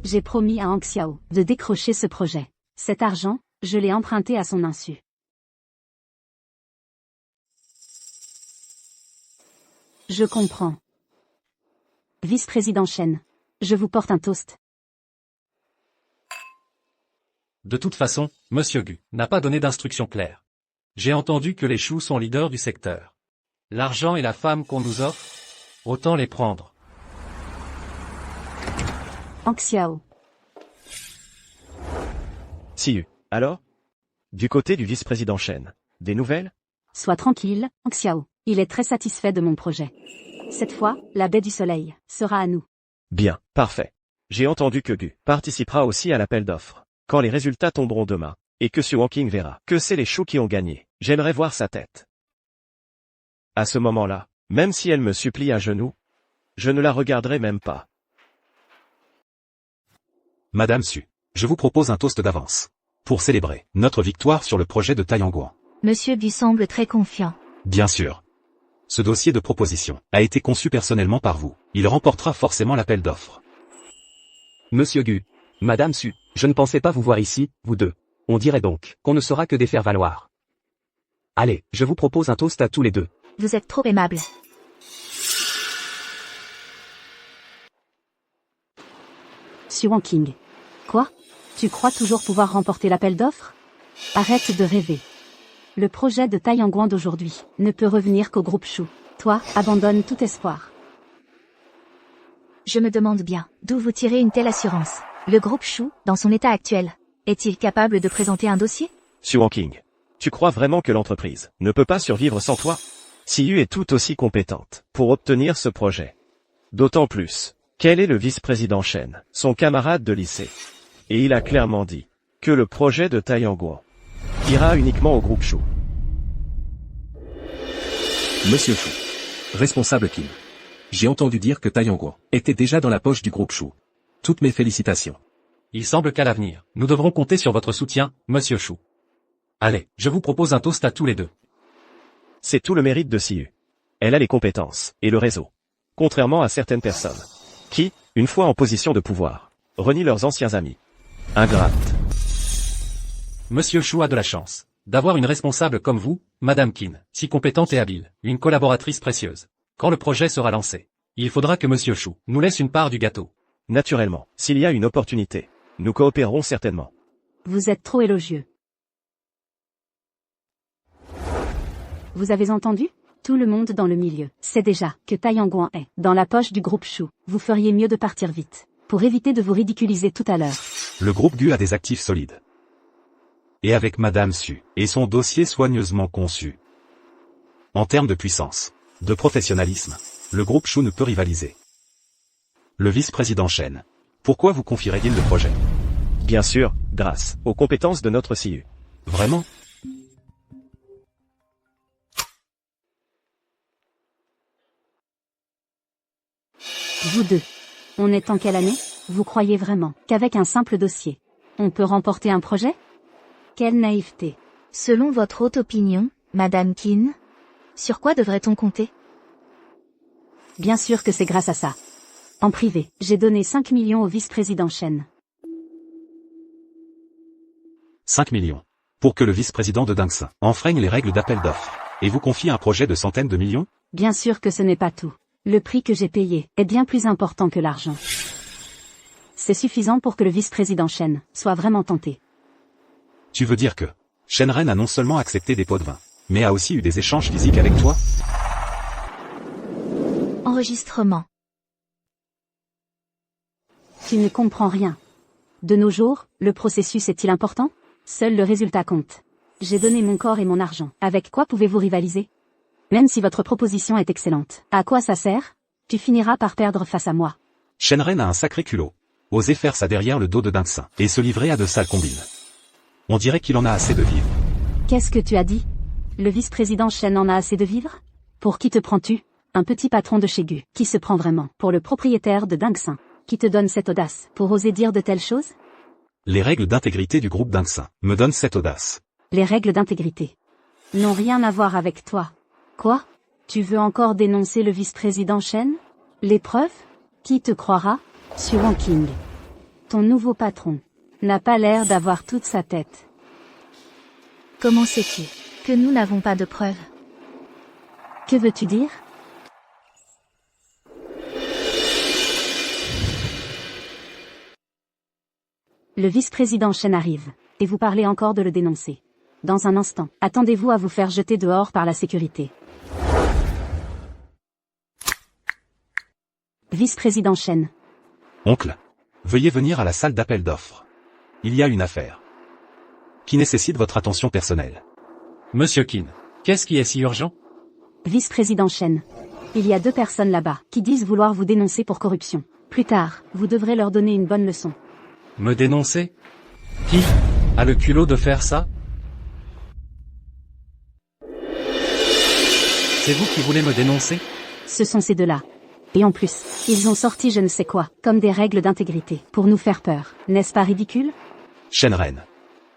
J'ai promis à Hang Xiao de décrocher ce projet. Cet argent, je l'ai emprunté à son insu. Je comprends. Vice-président Chen, je vous porte un toast. De toute façon, Monsieur Gu n'a pas donné d'instructions claires. J'ai entendu que les choux sont leaders du secteur. L'argent et la femme qu'on nous offre, autant les prendre. Hang Xiao. Siyu, alors? Du côté du vice-président Shen, des nouvelles? Sois tranquille, Hang Xiao. Il est très satisfait de mon projet. Cette fois, la baie du Soleil sera à nous. Bien, parfait. J'ai entendu que Gu participera aussi à l'appel d'offres. Quand les résultats tomberont demain, et que Su Wangqing verra que c'est les choux qui ont gagné, j'aimerais voir sa tête. À ce moment-là, même si elle me supplie à genoux, je ne la regarderai même pas. Madame Su, je vous propose un toast d'avance. Pour célébrer notre victoire sur le projet de Taiyangguan. Monsieur Gu semble très confiant. Bien sûr. Ce dossier de proposition a été conçu personnellement par vous. Il remportera forcément l'appel d'offres. Monsieur Gu, Madame Su, je ne pensais pas vous voir ici, vous deux. On dirait donc qu'on ne sera que des faire-valoir. Allez, je vous propose un toast à tous les deux. Vous êtes trop aimable. Su Wangqing. Quoi? Tu crois toujours pouvoir remporter l'appel d'offres? Arrête de rêver. Le projet de Taiyangguan d'aujourd'hui ne peut revenir qu'au groupe Chou. Toi, abandonne tout espoir. Je me demande bien, d'où vous tirez une telle assurance. Le groupe Chou, dans son état actuel, est-il capable de présenter un dossier? Su Wangqing, tu crois vraiment que l'entreprise ne peut pas survivre sans toi? Siyu est tout aussi compétente pour obtenir ce projet. D'autant plus, qu'elle est le vice-président Shen, son camarade de lycée. Et il a clairement dit que le projet de Taiyangguan ira uniquement au groupe Chou. Monsieur Chou. Responsable Kim. J'ai entendu dire que Taiyangguan était déjà dans la poche du groupe Chou. Toutes mes félicitations. Il semble qu'à l'avenir, nous devrons compter sur votre soutien, Monsieur Chou. Allez, je vous propose un toast à tous les deux. C'est tout le mérite de Siyu. Elle a les compétences et le réseau. Contrairement à certaines personnes qui, une fois en position de pouvoir, renient leurs anciens amis. Ingrates. Monsieur Chou a de la chance d'avoir une responsable comme vous, Madame Qin, si compétente et habile, une collaboratrice précieuse. Quand le projet sera lancé, Il faudra que Monsieur Chou nous laisse une part du gâteau. Naturellement, s'il y a une opportunité, nous coopérerons certainement. Vous êtes trop élogieux. Vous avez entendu? Tout le monde dans le milieu sait déjà que Tai Yanguan est dans la poche du groupe Chou. Vous feriez mieux de partir vite, pour éviter de vous ridiculiser tout à l'heure. Le groupe Gu a des actifs solides. Et avec Madame Su, et son dossier soigneusement conçu. En termes de puissance, de professionnalisme, le groupe Chou ne peut rivaliser. Le vice-président Chen. Pourquoi vous confieriez-il le projet? Bien sûr, grâce aux compétences de notre CIU. Vraiment? Vous deux. On est en quelle année? Vous croyez vraiment qu'avec un simple dossier, on peut remporter un projet? Quelle naïveté. Selon votre haute opinion, Madame Qin, sur quoi devrait-on compter? Bien sûr que c'est grâce à ça. En privé, j'ai donné 5 millions au vice-président Chen. 5 millions. Pour que le vice-président de Dingsin enfreigne les règles d'appel d'offres. Et vous confie un projet de centaines de millions? Bien sûr que ce n'est pas tout. Le prix que j'ai payé est bien plus important que l'argent. C'est suffisant pour que le vice-président Chen soit vraiment tenté. Tu veux dire que Shenren a non seulement accepté des pots de vin, mais a aussi eu des échanges physiques avec toi? Enregistrement. Tu ne comprends rien. De nos jours, le processus est-il important? Seul le résultat compte. J'ai donné mon corps et mon argent. Avec quoi pouvez-vous rivaliser? Même si votre proposition est excellente, à quoi ça sert? Tu finiras par perdre face à moi. Shenren a un sacré culot. Oser faire ça derrière le dos de Dingsin, et se livrer à de sales combines. On dirait qu'il en a assez de vivre. Qu'est-ce que tu as dit? Le vice-président Chen en a assez de vivre? Pour qui te prends-tu? Un petit patron de chez Gu, qui se prend vraiment pour le propriétaire de Dingsin, qui te donne cette audace pour oser dire de telles choses? Les règles d'intégrité du groupe Dingsin me donnent cette audace. Les règles d'intégrité n'ont rien à voir avec toi. Quoi? Tu veux encore dénoncer le vice-président Chen? Les preuves? Qui te croira? Su Wangqing. Ton nouveau patron n'a pas l'air d'avoir toute sa tête. Comment sais-tu que nous n'avons pas de preuves? Que veux-tu dire? Le vice-président Chen arrive, et vous parlez encore de le dénoncer. Dans un instant, attendez-vous à vous faire jeter dehors par la sécurité. Vice-président Chen. Oncle, veuillez venir à la salle d'appel d'offres. Il y a une affaire qui nécessite votre attention personnelle. Monsieur Qin, qu'est-ce qui est si urgent? Vice-président Chen. Il y a 2 personnes là-bas qui disent vouloir vous dénoncer pour corruption. Plus tard, vous devrez leur donner une bonne leçon. Me dénoncer? Qui a le culot de faire ça? C'est vous qui voulez me dénoncer? Ce sont ces 2-là. Et en plus, ils ont sorti je ne sais quoi, comme des règles d'intégrité, pour nous faire peur. N'est-ce pas ridicule? Shenren,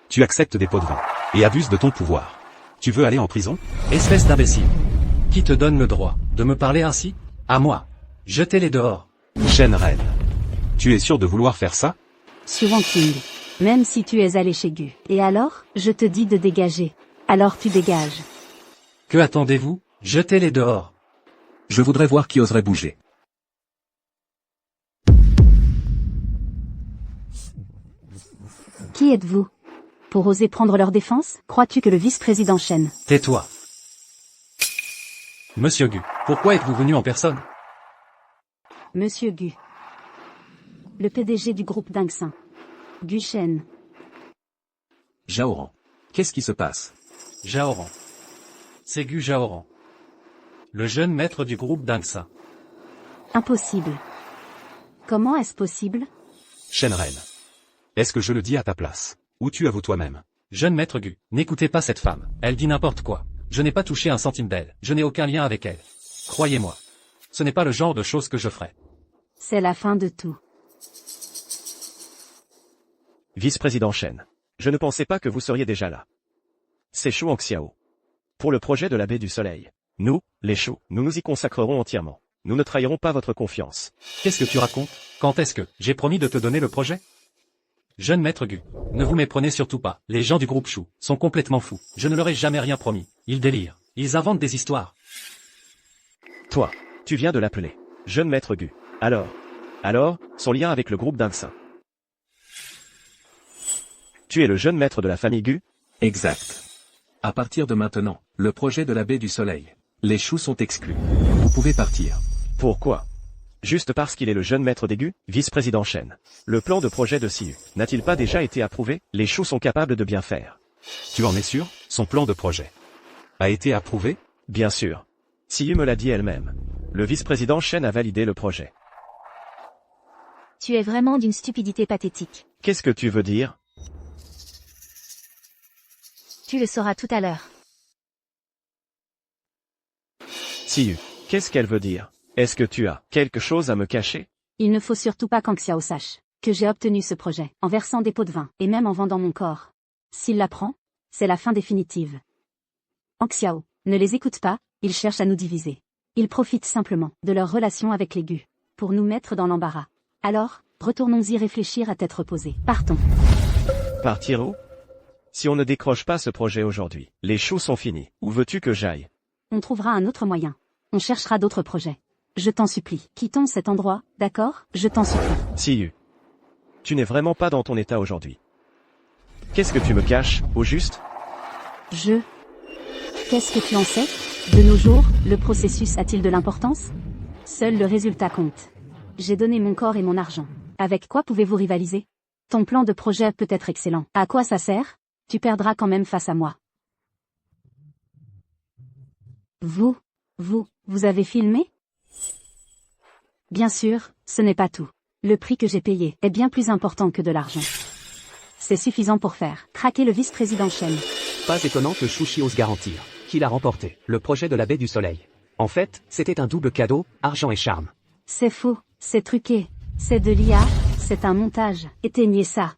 tu acceptes des pots de vin, et abuses de ton pouvoir. Tu veux aller en prison? Espèce d'imbécile. Qui te donne le droit de me parler ainsi? À moi. Jetez-les dehors. Shenren, tu es sûr de vouloir faire ça? Su Wangqing. Même si tu es allé chez Gu. Et alors, je te dis de dégager. Alors tu dégages. Que attendez-vous? Jetez-les dehors. Je voudrais voir qui oserait bouger. Qui êtes-vous? Pour oser prendre leur défense? Crois-tu que le vice-président Chen... Tais-toi. Monsieur Gu, pourquoi êtes-vous venu en personne? Monsieur Gu. Le PDG du groupe Dingsin. Gu Shen. Jaoran. Qu'est-ce qui se passe? Jaoran. C'est Gu Jaoran. Le jeune maître du groupe Dingsin. Impossible. Comment est-ce possible? Shenren, est-ce que je le dis à ta place? Ou tu avoues toi-même? Jeune maître Gu, n'écoutez pas cette femme, elle dit n'importe quoi. Je n'ai pas touché un centime d'elle, je n'ai aucun lien avec elle. Croyez-moi. Ce n'est pas le genre de choses que je ferai. C'est la fin de tout. Vice-président Chen. Je ne pensais pas que vous seriez déjà là. C'est Shu Xiao. Pour le projet de la baie du Soleil. Nous, les Shu, nous nous y consacrerons entièrement. Nous ne trahirons pas votre confiance. Qu'est-ce que tu racontes? Quand est-ce que j'ai promis de te donner le projet? Jeune maître Gu, ne vous méprenez surtout pas. Les gens du groupe Shu sont complètement fous. Je ne leur ai jamais rien promis. Ils délirent. Ils inventent des histoires. Toi, tu viens de l'appeler. Jeune maître Gu. Alors, son lien avec le groupe d'Ingsin. Tu es le jeune maître de la famille Gu? Exact. À partir de maintenant, le projet de la baie du Soleil. Les choux sont exclus. Vous pouvez partir. Pourquoi? Juste parce qu'il est le jeune maître des Gu, vice-président Shen. Le plan de projet de Siyu n'a-t-il pas déjà été approuvé? Les choux sont capables de bien faire. Tu en es sûr? Son plan de projet a été approuvé? Bien sûr. Siyu me l'a dit elle-même. Le vice-président Shen a validé le projet. Tu es vraiment d'une stupidité pathétique. Qu'est-ce que tu veux dire? Tu le sauras tout à l'heure. Siyu, qu'est-ce qu'elle veut dire? Est-ce que tu as quelque chose à me cacher? Il ne faut surtout pas qu'Anxiao sache que j'ai obtenu ce projet, en versant des pots de vin, et même en vendant mon corps. S'il l'apprend, c'est la fin définitive. Anxiao, ne les écoute pas, ils cherchent à nous diviser. Ils profitent simplement de leur relation avec les Gu, pour nous mettre dans l'embarras. Alors, retournons-y réfléchir à tête reposée. Partons. Partir où? Si on ne décroche pas ce projet aujourd'hui, les choux sont finis. Où veux-tu que j'aille? On trouvera un autre moyen. On cherchera d'autres projets. Je t'en supplie. Quittons cet endroit, d'accord? Je t'en supplie. Siyu, tu n'es vraiment pas dans ton état aujourd'hui. Qu'est-ce que tu me caches, au juste? Qu'est-ce que tu en sais? De nos jours, le processus a-t-il de l'importance? Seul le résultat compte. J'ai donné mon corps et mon argent. Avec quoi pouvez-vous rivaliser? Ton plan de projet peut être excellent. À quoi ça sert? Tu perdras quand même face à moi. Vous avez filmé? Bien sûr, ce n'est pas tout. Le prix que j'ai payé est bien plus important que de l'argent. C'est suffisant pour faire craquer le vice-président Shen. Pas étonnant que Shushi ose garantir qu'il a remporté le projet de la baie du Soleil. En fait, c'était un double cadeau, argent et charme. C'est faux, c'est truqué, c'est de l'IA, c'est un montage. Éteignez ça.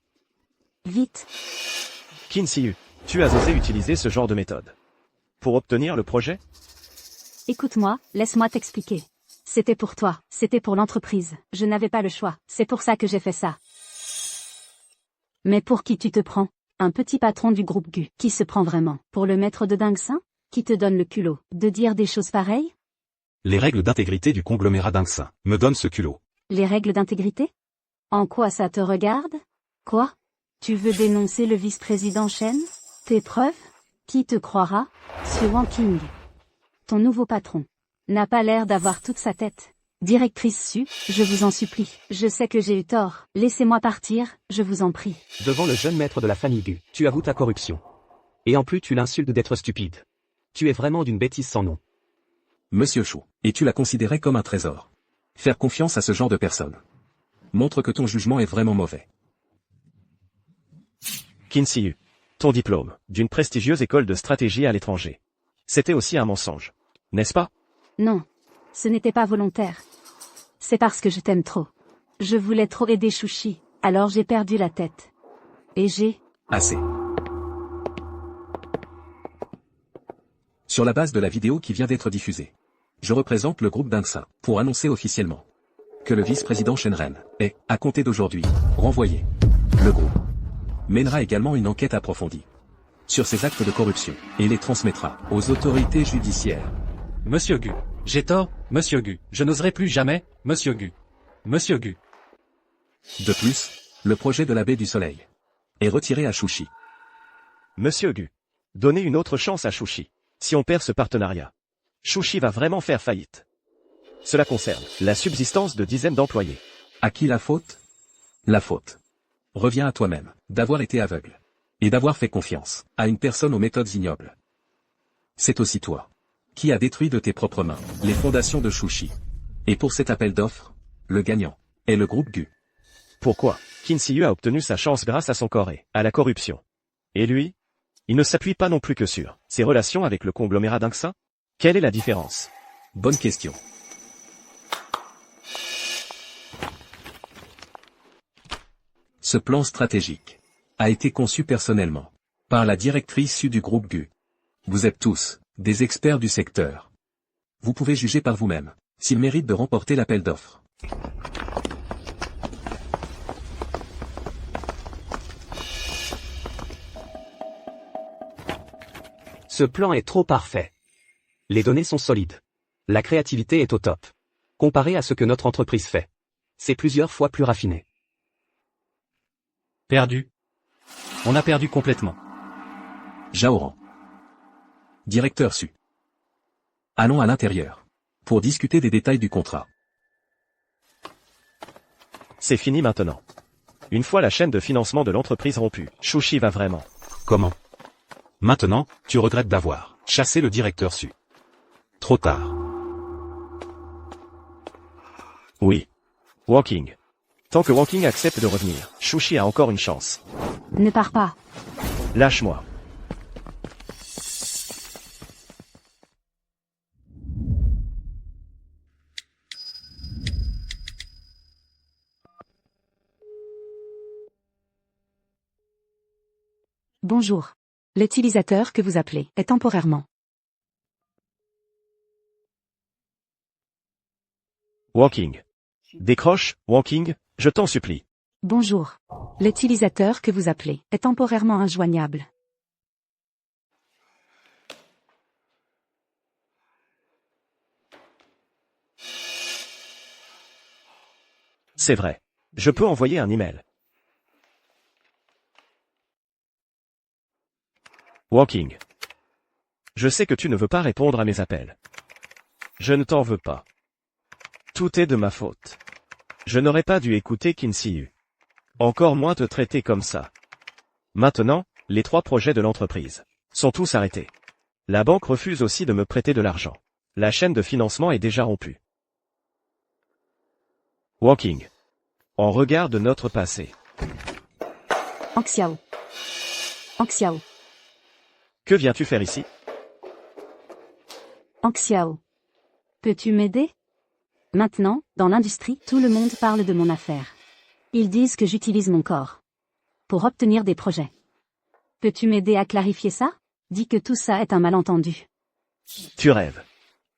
Vite. Qin Siyu, tu as osé utiliser ce genre de méthode. Pour obtenir le projet? Écoute-moi, laisse-moi t'expliquer. C'était pour toi, c'était pour l'entreprise. Je n'avais pas le choix, c'est pour ça que j'ai fait ça. Mais pour qui tu te prends? Un petit patron du groupe Gu, qui se prend vraiment pour le maître de Dingsin? Qui te donne le culot de dire des choses pareilles? Les règles d'intégrité du conglomérat d'Ingsin me donnent ce culot. Les règles d'intégrité? En quoi ça te regarde? Quoi? Tu veux dénoncer le vice-président Shen? Tes preuves? Qui te croira? Su Wanqing, ton nouveau patron, n'a pas l'air d'avoir toute sa tête. Directrice Su, je vous en supplie. Je sais que j'ai eu tort. Laissez-moi partir, je vous en prie. Devant le jeune maître de la famille Gu, tu avoues ta corruption. Et en plus tu l'insultes d'être stupide. Tu es vraiment d'une bêtise sans nom. Monsieur Chou, et tu l'as considéré comme un trésor. Faire confiance à ce genre de personne montre que ton jugement est vraiment mauvais. Qin Siyu, ton diplôme, d'une prestigieuse école de stratégie à l'étranger. C'était aussi un mensonge. N'est-ce pas? Non. Ce n'était pas volontaire. C'est parce que je t'aime trop. Je voulais trop aider Shushi, alors j'ai perdu la tête. Et j'ai... Assez. Sur la base de la vidéo qui vient d'être diffusée, je représente le groupe d'Ingsin pour annoncer officiellement que le vice-président Shenren est, à compter d'aujourd'hui, renvoyé. Le groupe mènera également une enquête approfondie sur ces actes de corruption et les transmettra aux autorités judiciaires. Monsieur Gu. J'ai tort, Monsieur Gu. Je n'oserai plus jamais, Monsieur Gu. Monsieur Gu. De plus, le projet de la baie du Soleil est retiré à Shushi. Monsieur Gu, donnez une autre chance à Shushi. Si on perd ce partenariat, Shushi va vraiment faire faillite. Cela concerne la subsistance de dizaines d'employés. À qui la faute? La faute revient à toi-même, d'avoir été aveugle et d'avoir fait confiance à une personne aux méthodes ignobles. C'est aussi toi qui a détruit de tes propres mains les fondations de Shushi. Et pour cet appel d'offres, le gagnant est le groupe Gu. Pourquoi? Qin Siyu a obtenu sa chance grâce à son corps et à la corruption. Et lui? Il ne s'appuie pas non plus que sur ses relations avec le conglomérat d'Ingsin? Quelle est la différence? Bonne question. Ce plan stratégique a été conçu personnellement par la directrice Su du groupe Gu. Vous êtes tous des experts du secteur. Vous pouvez juger par vous-même s'il mérite de remporter l'appel d'offres. Ce plan est trop parfait. Les données sont solides. La créativité est au top. Comparé à ce que notre entreprise fait. C'est plusieurs fois plus raffiné. Perdu. On a perdu complètement. Jaoran. Directeur Su. Allons à l'intérieur. Pour discuter des détails du contrat. C'est fini maintenant. Une fois la chaîne de financement de l'entreprise rompue, Shushi va vraiment. Comment? Maintenant, tu regrettes d'avoir chassé le directeur Su. Trop tard. Oui. Walking. Tant que Walking accepte de revenir, Shushi a encore une chance. Ne pars pas. Lâche-moi. Bonjour. L'utilisateur que vous appelez est temporairement. Walking. Décroche, Walking, je t'en supplie. Bonjour. L'utilisateur que vous appelez est temporairement injoignable. C'est vrai. Je peux envoyer un email. Walking. Je sais que tu ne veux pas répondre à mes appels. Je ne t'en veux pas. Tout est de ma faute. Je n'aurais pas dû écouter Kinsiu. Encore moins te traiter comme ça. Maintenant, les 3 projets de l'entreprise sont tous arrêtés. La banque refuse aussi de me prêter de l'argent. La chaîne de financement est déjà rompue. Walking. En regard de notre passé. Anxiao. Anxiao. Que viens-tu faire ici? Anxiao. Peux-tu m'aider? Maintenant, dans l'industrie, tout le monde parle de mon affaire. Ils disent que j'utilise mon corps pour obtenir des projets. Peux-tu m'aider à clarifier ça? Dis que tout ça est un malentendu. Tu rêves.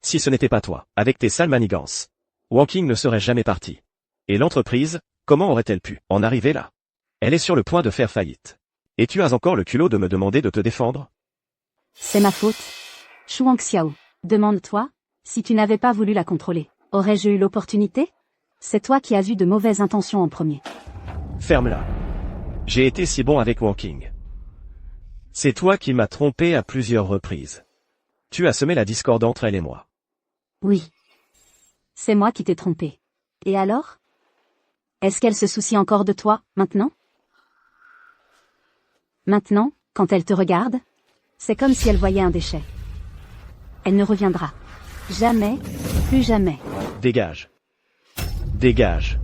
Si ce n'était pas toi, avec tes sales manigances, Walking ne serait jamais parti. Et l'entreprise, comment aurait-elle pu en arriver là? Elle est sur le point de faire faillite. Et tu as encore le culot de me demander de te défendre? C'est ma faute. Shuang Xiao, demande-toi, si tu n'avais pas voulu la contrôler, aurais-je eu l'opportunité? C'est toi qui as eu de mauvaises intentions en premier. Ferme-la. J'ai été si bon avec Walking. C'est toi qui m'as trompé à plusieurs reprises. Tu as semé la discorde entre elle et moi. Oui. C'est moi qui t'ai trompé. Et alors? Est-ce qu'elle se soucie encore de toi, maintenant? Maintenant, quand elle te regarde? C'est comme si elle voyait un déchet. Elle ne reviendra. Jamais, plus jamais. Dégage. Dégage.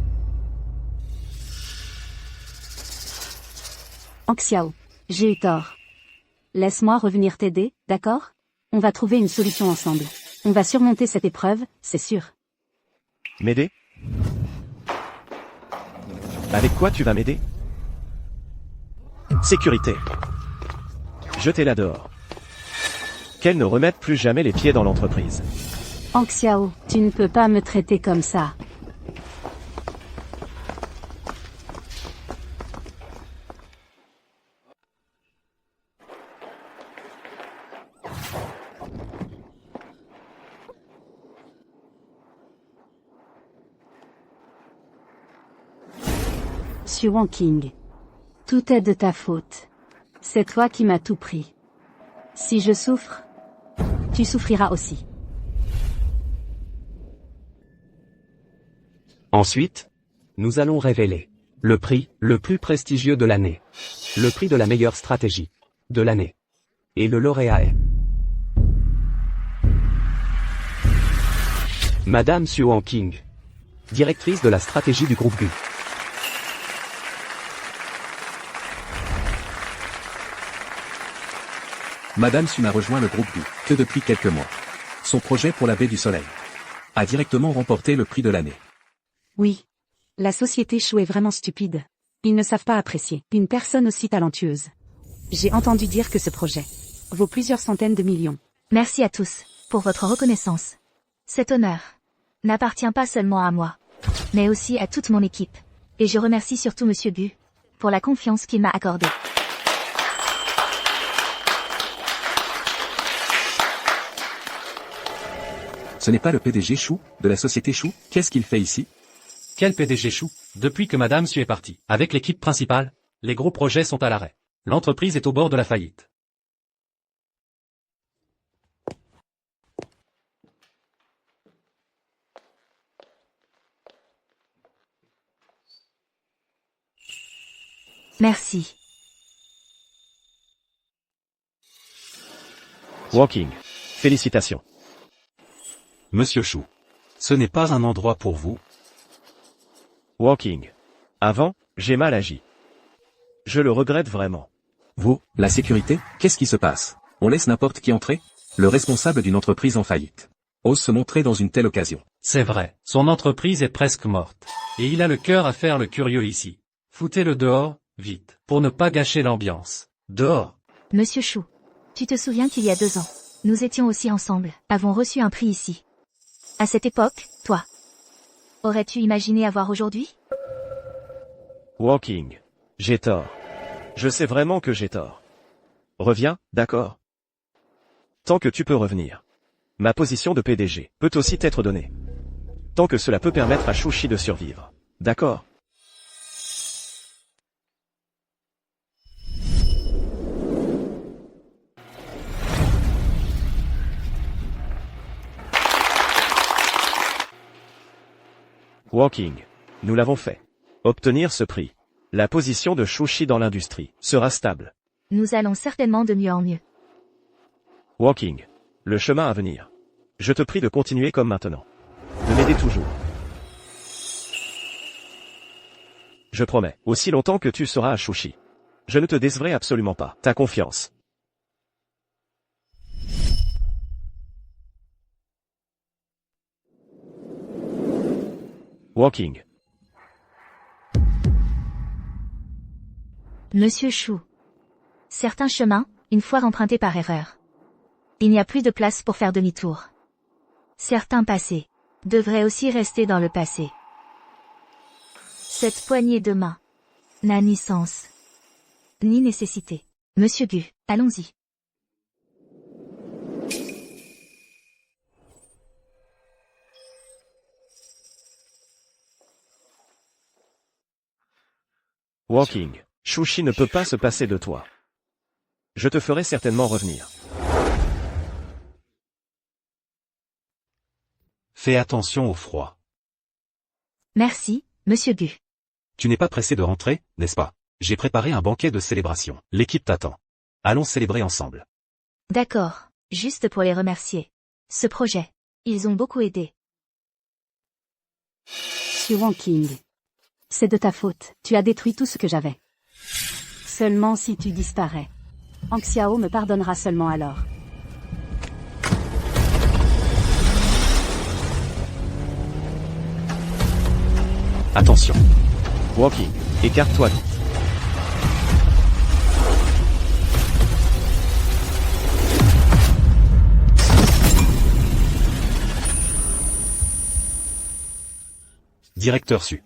Anxiao, j'ai eu tort. Laisse-moi revenir t'aider, d'accord? On va trouver une solution ensemble. On va surmonter cette épreuve, c'est sûr. M'aider? Avec quoi tu vas m'aider? Sécurité. Jetez-la dehors. Qu'elle ne remette plus jamais les pieds dans l'entreprise. Anxiao, tu ne peux pas me traiter comme ça. Monsieur Walking. Tout est de ta faute. C'est toi qui m'as tout pris. Si je souffre, tu souffriras aussi. Ensuite, nous allons révéler le prix le plus prestigieux de l'année. Le prix de la meilleure stratégie de l'année. Et le lauréat est Madame Su Walking, directrice de la stratégie du groupe GU. Madame Sun a rejoint le groupe GU, que depuis quelques mois. Son projet pour la baie du Soleil a directement remporté le prix de l'année. Oui. La société Chou est vraiment stupide. Ils ne savent pas apprécier une personne aussi talentueuse. J'ai entendu dire que ce projet vaut plusieurs centaines de millions. Merci à tous pour votre reconnaissance. Cet honneur n'appartient pas seulement à moi, mais aussi à toute mon équipe. Et je remercie surtout Monsieur Gu pour la confiance qu'il m'a accordée. Ce n'est pas le PDG Chou, de la société Chou, qu'est-ce qu'il fait ici? Quel PDG Chou? Depuis que Madame Su est partie, avec l'équipe principale, les gros projets sont à l'arrêt. L'entreprise est au bord de la faillite. Merci. Walking. Félicitations. Monsieur Chou. Ce n'est pas un endroit pour vous. Walking. Avant, j'ai mal agi. Je le regrette vraiment. Vous, la sécurité, qu'est-ce qui se passe? On laisse n'importe qui entrer? Le responsable d'une entreprise en faillite ose se montrer dans une telle occasion. C'est vrai, son entreprise est presque morte. Et il a le cœur à faire le curieux ici. Foutez-le dehors, vite, pour ne pas gâcher l'ambiance. Dehors. Monsieur Chou, tu te souviens qu'il y a 2 ans, nous étions aussi ensemble, avons reçu un prix ici. À cette époque, toi, aurais-tu imaginé avoir aujourd'hui? Walking. J'ai tort. Je sais vraiment que j'ai tort. Reviens, d'accord? Tant que tu peux revenir. Ma position de PDG peut aussi t'être donnée. Tant que cela peut permettre à Chouchi de survivre. D'accord? Walking. Nous l'avons fait. Obtenir ce prix. La position de Chouchi dans l'industrie sera stable. Nous allons certainement de mieux en mieux. Walking. Le chemin à venir. Je te prie de continuer comme maintenant. De m'aider toujours. Je promets, aussi longtemps que tu seras à Chouchi. Je ne te décevrai absolument pas. Ta confiance. Walking. Monsieur Chou. Certains chemins, une fois empruntés par erreur. Il n'y a plus de place pour faire demi-tour. Certains passés devraient aussi rester dans le passé. Cette poignée de main n'a ni sens, ni nécessité. Monsieur Gu, allons-y. Walking. Chouchi ne peut pas se passer de toi. Je te ferai certainement revenir. Fais attention au froid. Merci, Monsieur Gu. Tu n'es pas pressé de rentrer, n'est-ce pas? J'ai préparé un banquet de célébration. L'équipe t'attend. Allons célébrer ensemble. D'accord, juste pour les remercier. Ce projet, ils ont beaucoup aidé. Xu Wangqing. C'est de ta faute, tu as détruit tout ce que j'avais. Seulement si tu disparais. Hang Xiao me pardonnera seulement alors. Attention. Walking. Écarte-toi vite. Directeur Su.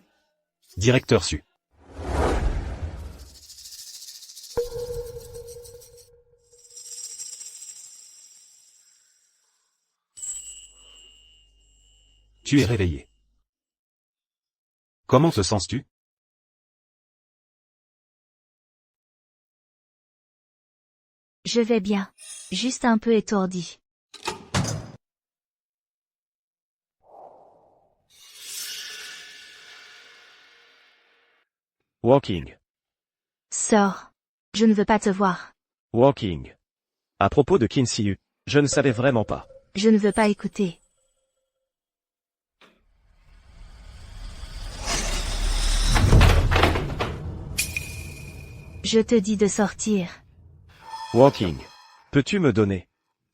Directeur Su. Tu es réveillé. Comment te sens-tu? Je vais bien. Juste un peu étourdi. Walking. Sors. Je ne veux pas te voir. Walking. À propos de Qin Siyu, je ne savais vraiment pas. Je ne veux pas écouter. Je te dis de sortir. Walking. Peux-tu me donner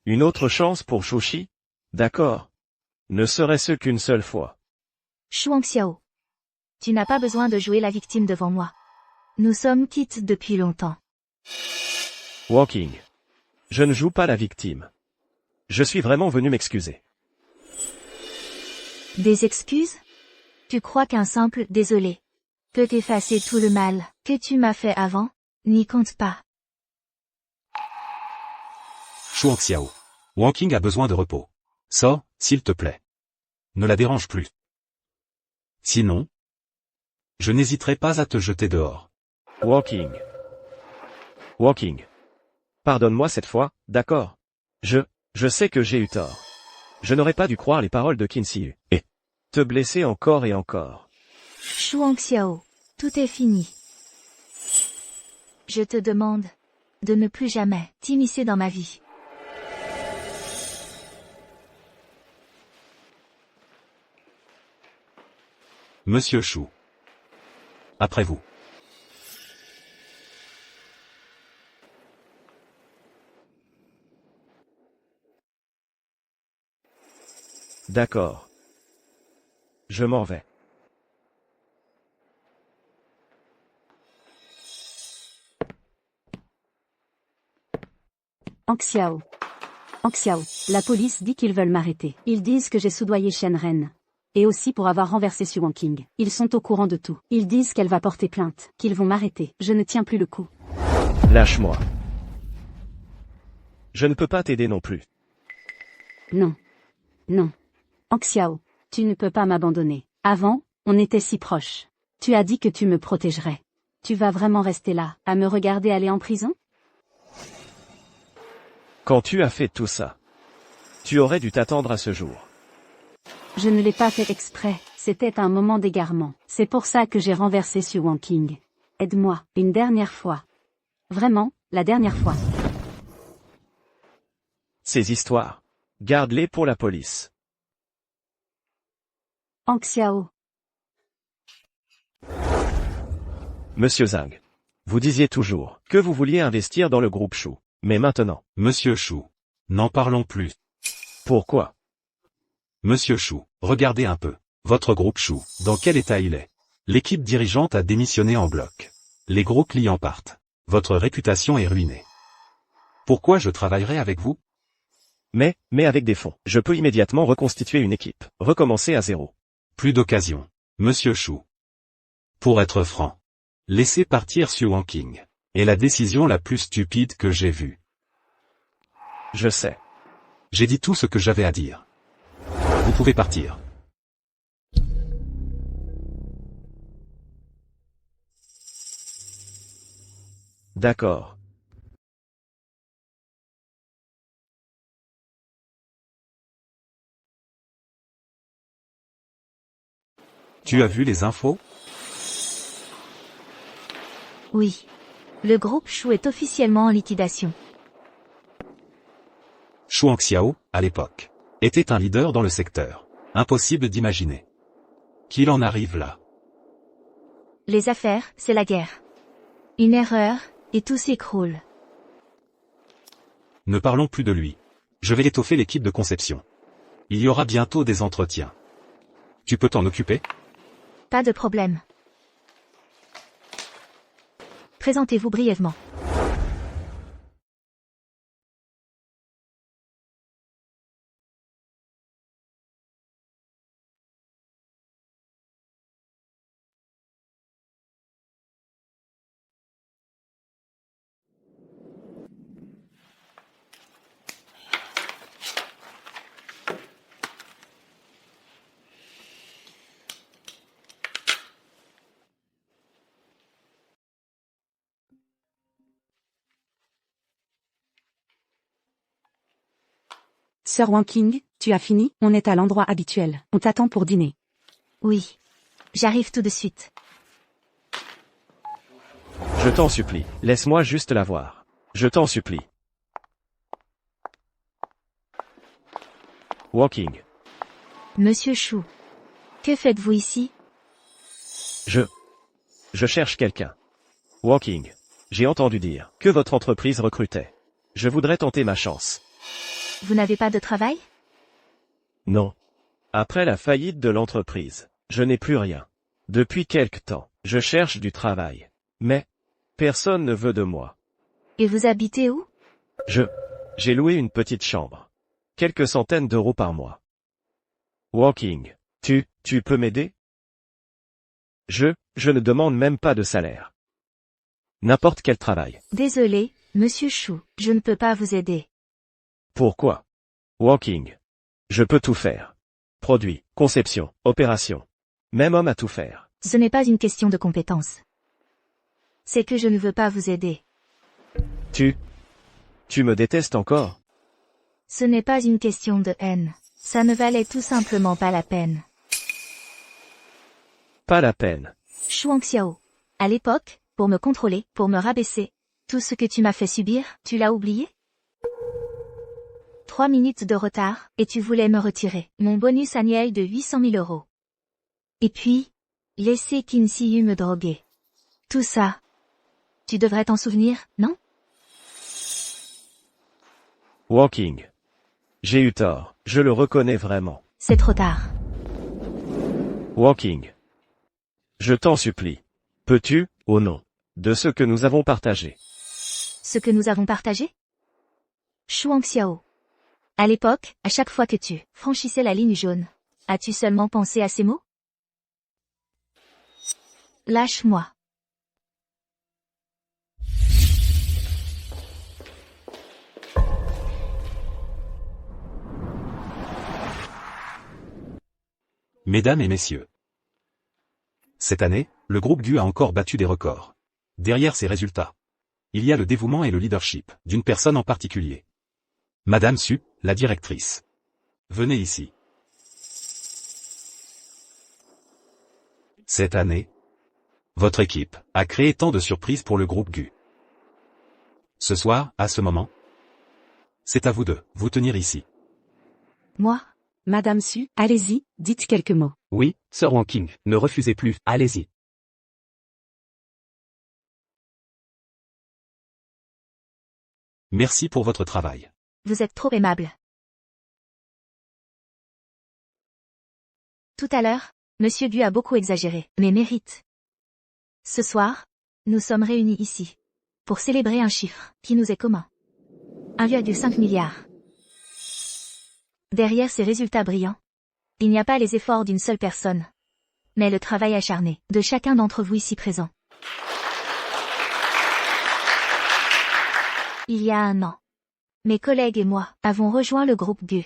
une autre chance pour Chouchi? D'accord. Ne serait-ce qu'une seule fois. Shuang Xiao. Tu n'as pas besoin de jouer la victime devant moi. Nous sommes quittes depuis longtemps. Walking. Je ne joue pas la victime. Je suis vraiment venu m'excuser. Des excuses? Tu crois qu'un simple « désolé » peut effacer tout le mal que tu m'as fait avant? N'y compte pas. Shuang Xiao. Wangqing a besoin de repos. Sors, S'il te plaît. Ne la dérange plus. Sinon, je n'hésiterai pas à te jeter dehors. Walking. Walking. Pardonne-moi cette fois, d'accord? Je sais que j'ai eu tort. Je n'aurais pas dû croire les paroles de Qin Shi et te blesser encore et encore. Shu Hongxiao, tout est fini. Je te demande de ne plus jamais t'immiscer dans ma vie. Monsieur Shu. Après vous. D'accord. Je m'en vais. Hongxiao. Hongxiao, la police dit qu'ils veulent m'arrêter. Ils disent que j'ai soudoyé Shenren. Et aussi pour avoir renversé Su Wangqing. Ils sont au courant de tout. Ils disent qu'elle va porter plainte, qu'ils vont m'arrêter. Je ne tiens plus le coup. Lâche-moi. Je ne peux pas t'aider non plus. Non. Non. Hongxiao, tu ne peux pas m'abandonner. Avant, on était si proches. Tu as dit que tu me protégerais. Tu vas vraiment rester là, à me regarder aller en prison? Quand tu as fait tout ça, tu aurais dû t'attendre à ce jour. Je ne l'ai pas fait exprès, c'était un moment d'égarement. C'est pour ça que j'ai renversé Su Wangqing. Aide-moi, une dernière fois. Vraiment, la dernière fois. Ces histoires, garde-les pour la police. Hongxiao. Monsieur Zhang. Vous disiez toujours que vous vouliez investir dans le groupe Shu. Mais maintenant. Monsieur Shu. N'en parlons plus. Pourquoi? Monsieur Shu, regardez un peu. Votre groupe Shu, dans quel état il est? L'équipe dirigeante a démissionné en bloc. Les gros clients partent. Votre réputation est ruinée. Pourquoi je travaillerai avec vous? Mais avec des fonds, je peux immédiatement reconstituer une équipe, recommencer à zéro. Plus d'occasion. Monsieur Shu. Pour être franc. Laissez partir Su Wangqing. Est la décision la plus stupide que j'ai vue. Je sais. J'ai dit tout ce que j'avais à dire. Vous pouvez partir. D'accord. Tu as vu les infos? Oui. Le groupe Shu est officiellement en liquidation. Shu Hongxiao, à l'époque, était un leader dans le secteur. Impossible d'imaginer qu'il en arrive là. Les affaires, c'est la guerre. Une erreur, et tout s'écroule. Ne parlons plus de lui. Je vais étoffer l'équipe de conception. Il y aura bientôt des entretiens. Tu peux t'en occuper? Pas de problème. Présentez-vous brièvement. Sir Wangqing, tu as fini? On est à l'endroit habituel. On t'attend pour dîner. Oui. J'arrive tout de suite. Je t'en supplie, laisse-moi juste la voir. Je t'en supplie. Walking. Monsieur Shu. Que faites-vous ici? Je cherche quelqu'un. Walking. J'ai entendu dire que votre entreprise recrutait. Je voudrais tenter ma chance. Vous n'avez pas de travail? Non. Après la faillite de l'entreprise, je n'ai plus rien. Depuis quelque temps, je cherche du travail. Mais personne ne veut de moi. Et vous habitez où? J'ai loué une petite chambre. Quelques centaines d'euros par mois. Walking. Tu peux m'aider? Je ne demande même pas de salaire. N'importe quel travail. Désolé, monsieur Shu, je ne peux pas vous aider. Pourquoi? Walking. Je peux tout faire. Produit, conception, opération. Même homme à tout faire. Ce n'est pas une question de compétence. C'est que je ne veux pas vous aider. Tu me détestes encore? Ce n'est pas une question de haine. Ça ne valait tout simplement pas la peine. Pas la peine. Shuang Xiao. À l'époque, pour me contrôler, pour me rabaisser, tout ce que tu m'as fait subir, tu l'as oublié? 3 minutes de retard, et tu voulais me retirer mon bonus annuel de 800 000 euros. Et puis, laisser Qin Siyu me droguer. Tout ça. Tu devrais t'en souvenir, non? Walking. J'ai eu tort, je le reconnais vraiment. C'est trop tard. Walking. Je t'en supplie. Peux-tu, au nom de ce que nous avons partagé? Ce que nous avons partagé? Shuang Xiao. À l'époque, à chaque fois que tu franchissais la ligne jaune, as-tu seulement pensé à ces mots? Lâche-moi. Mesdames et messieurs. Cette année, le groupe GU a encore battu des records. Derrière ces résultats, il y a le dévouement et le leadership d'une personne en particulier. Madame Su, la directrice. Venez ici. Cette année, votre équipe a créé tant de surprises pour le groupe GU. Ce soir, à ce moment, c'est à vous de vous tenir ici. Moi? Madame Su, allez-y, dites quelques mots. Oui, Sir Walking, ne refusez plus, allez-y. Merci pour votre travail. Vous êtes trop aimable. Tout à l'heure, Monsieur Gu a beaucoup exagéré, mais mérite. Ce soir, nous sommes réunis ici pour célébrer un chiffre qui nous est commun. 1,5 milliard. Derrière ces résultats brillants, il n'y a pas les efforts d'une seule personne, mais le travail acharné de chacun d'entre vous ici présent. Il y a 1 an, mes collègues et moi avons rejoint le groupe GU.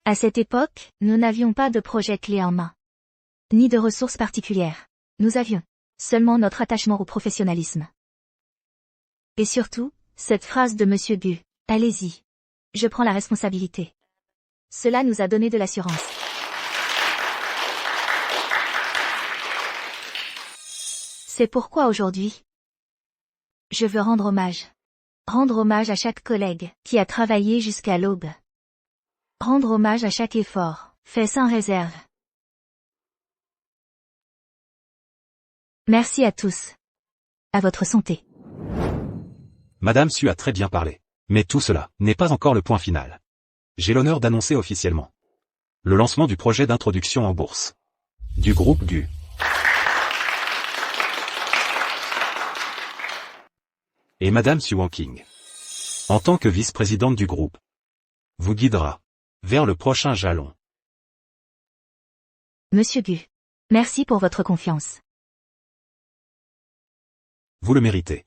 À cette époque, nous n'avions pas de projet clé en main, ni de ressources particulières. Nous avions seulement notre attachement au professionnalisme. Et surtout, cette phrase de Monsieur Gu, « Allez-y, je prends la responsabilité ». Cela nous a donné de l'assurance. C'est pourquoi aujourd'hui, je veux rendre hommage. Rendre hommage à chaque collègue qui a travaillé jusqu'à l'aube. Rendre hommage à chaque effort, fait sans réserve. Merci à tous. À votre santé. Madame Su a très bien parlé. Mais tout cela n'est pas encore le point final. J'ai l'honneur d'annoncer officiellement le lancement du projet d'introduction en bourse du groupe GU. Et Madame Su Walking, en tant que vice-présidente du groupe, vous guidera vers le prochain jalon. Monsieur Gu, merci pour votre confiance. Vous le méritez.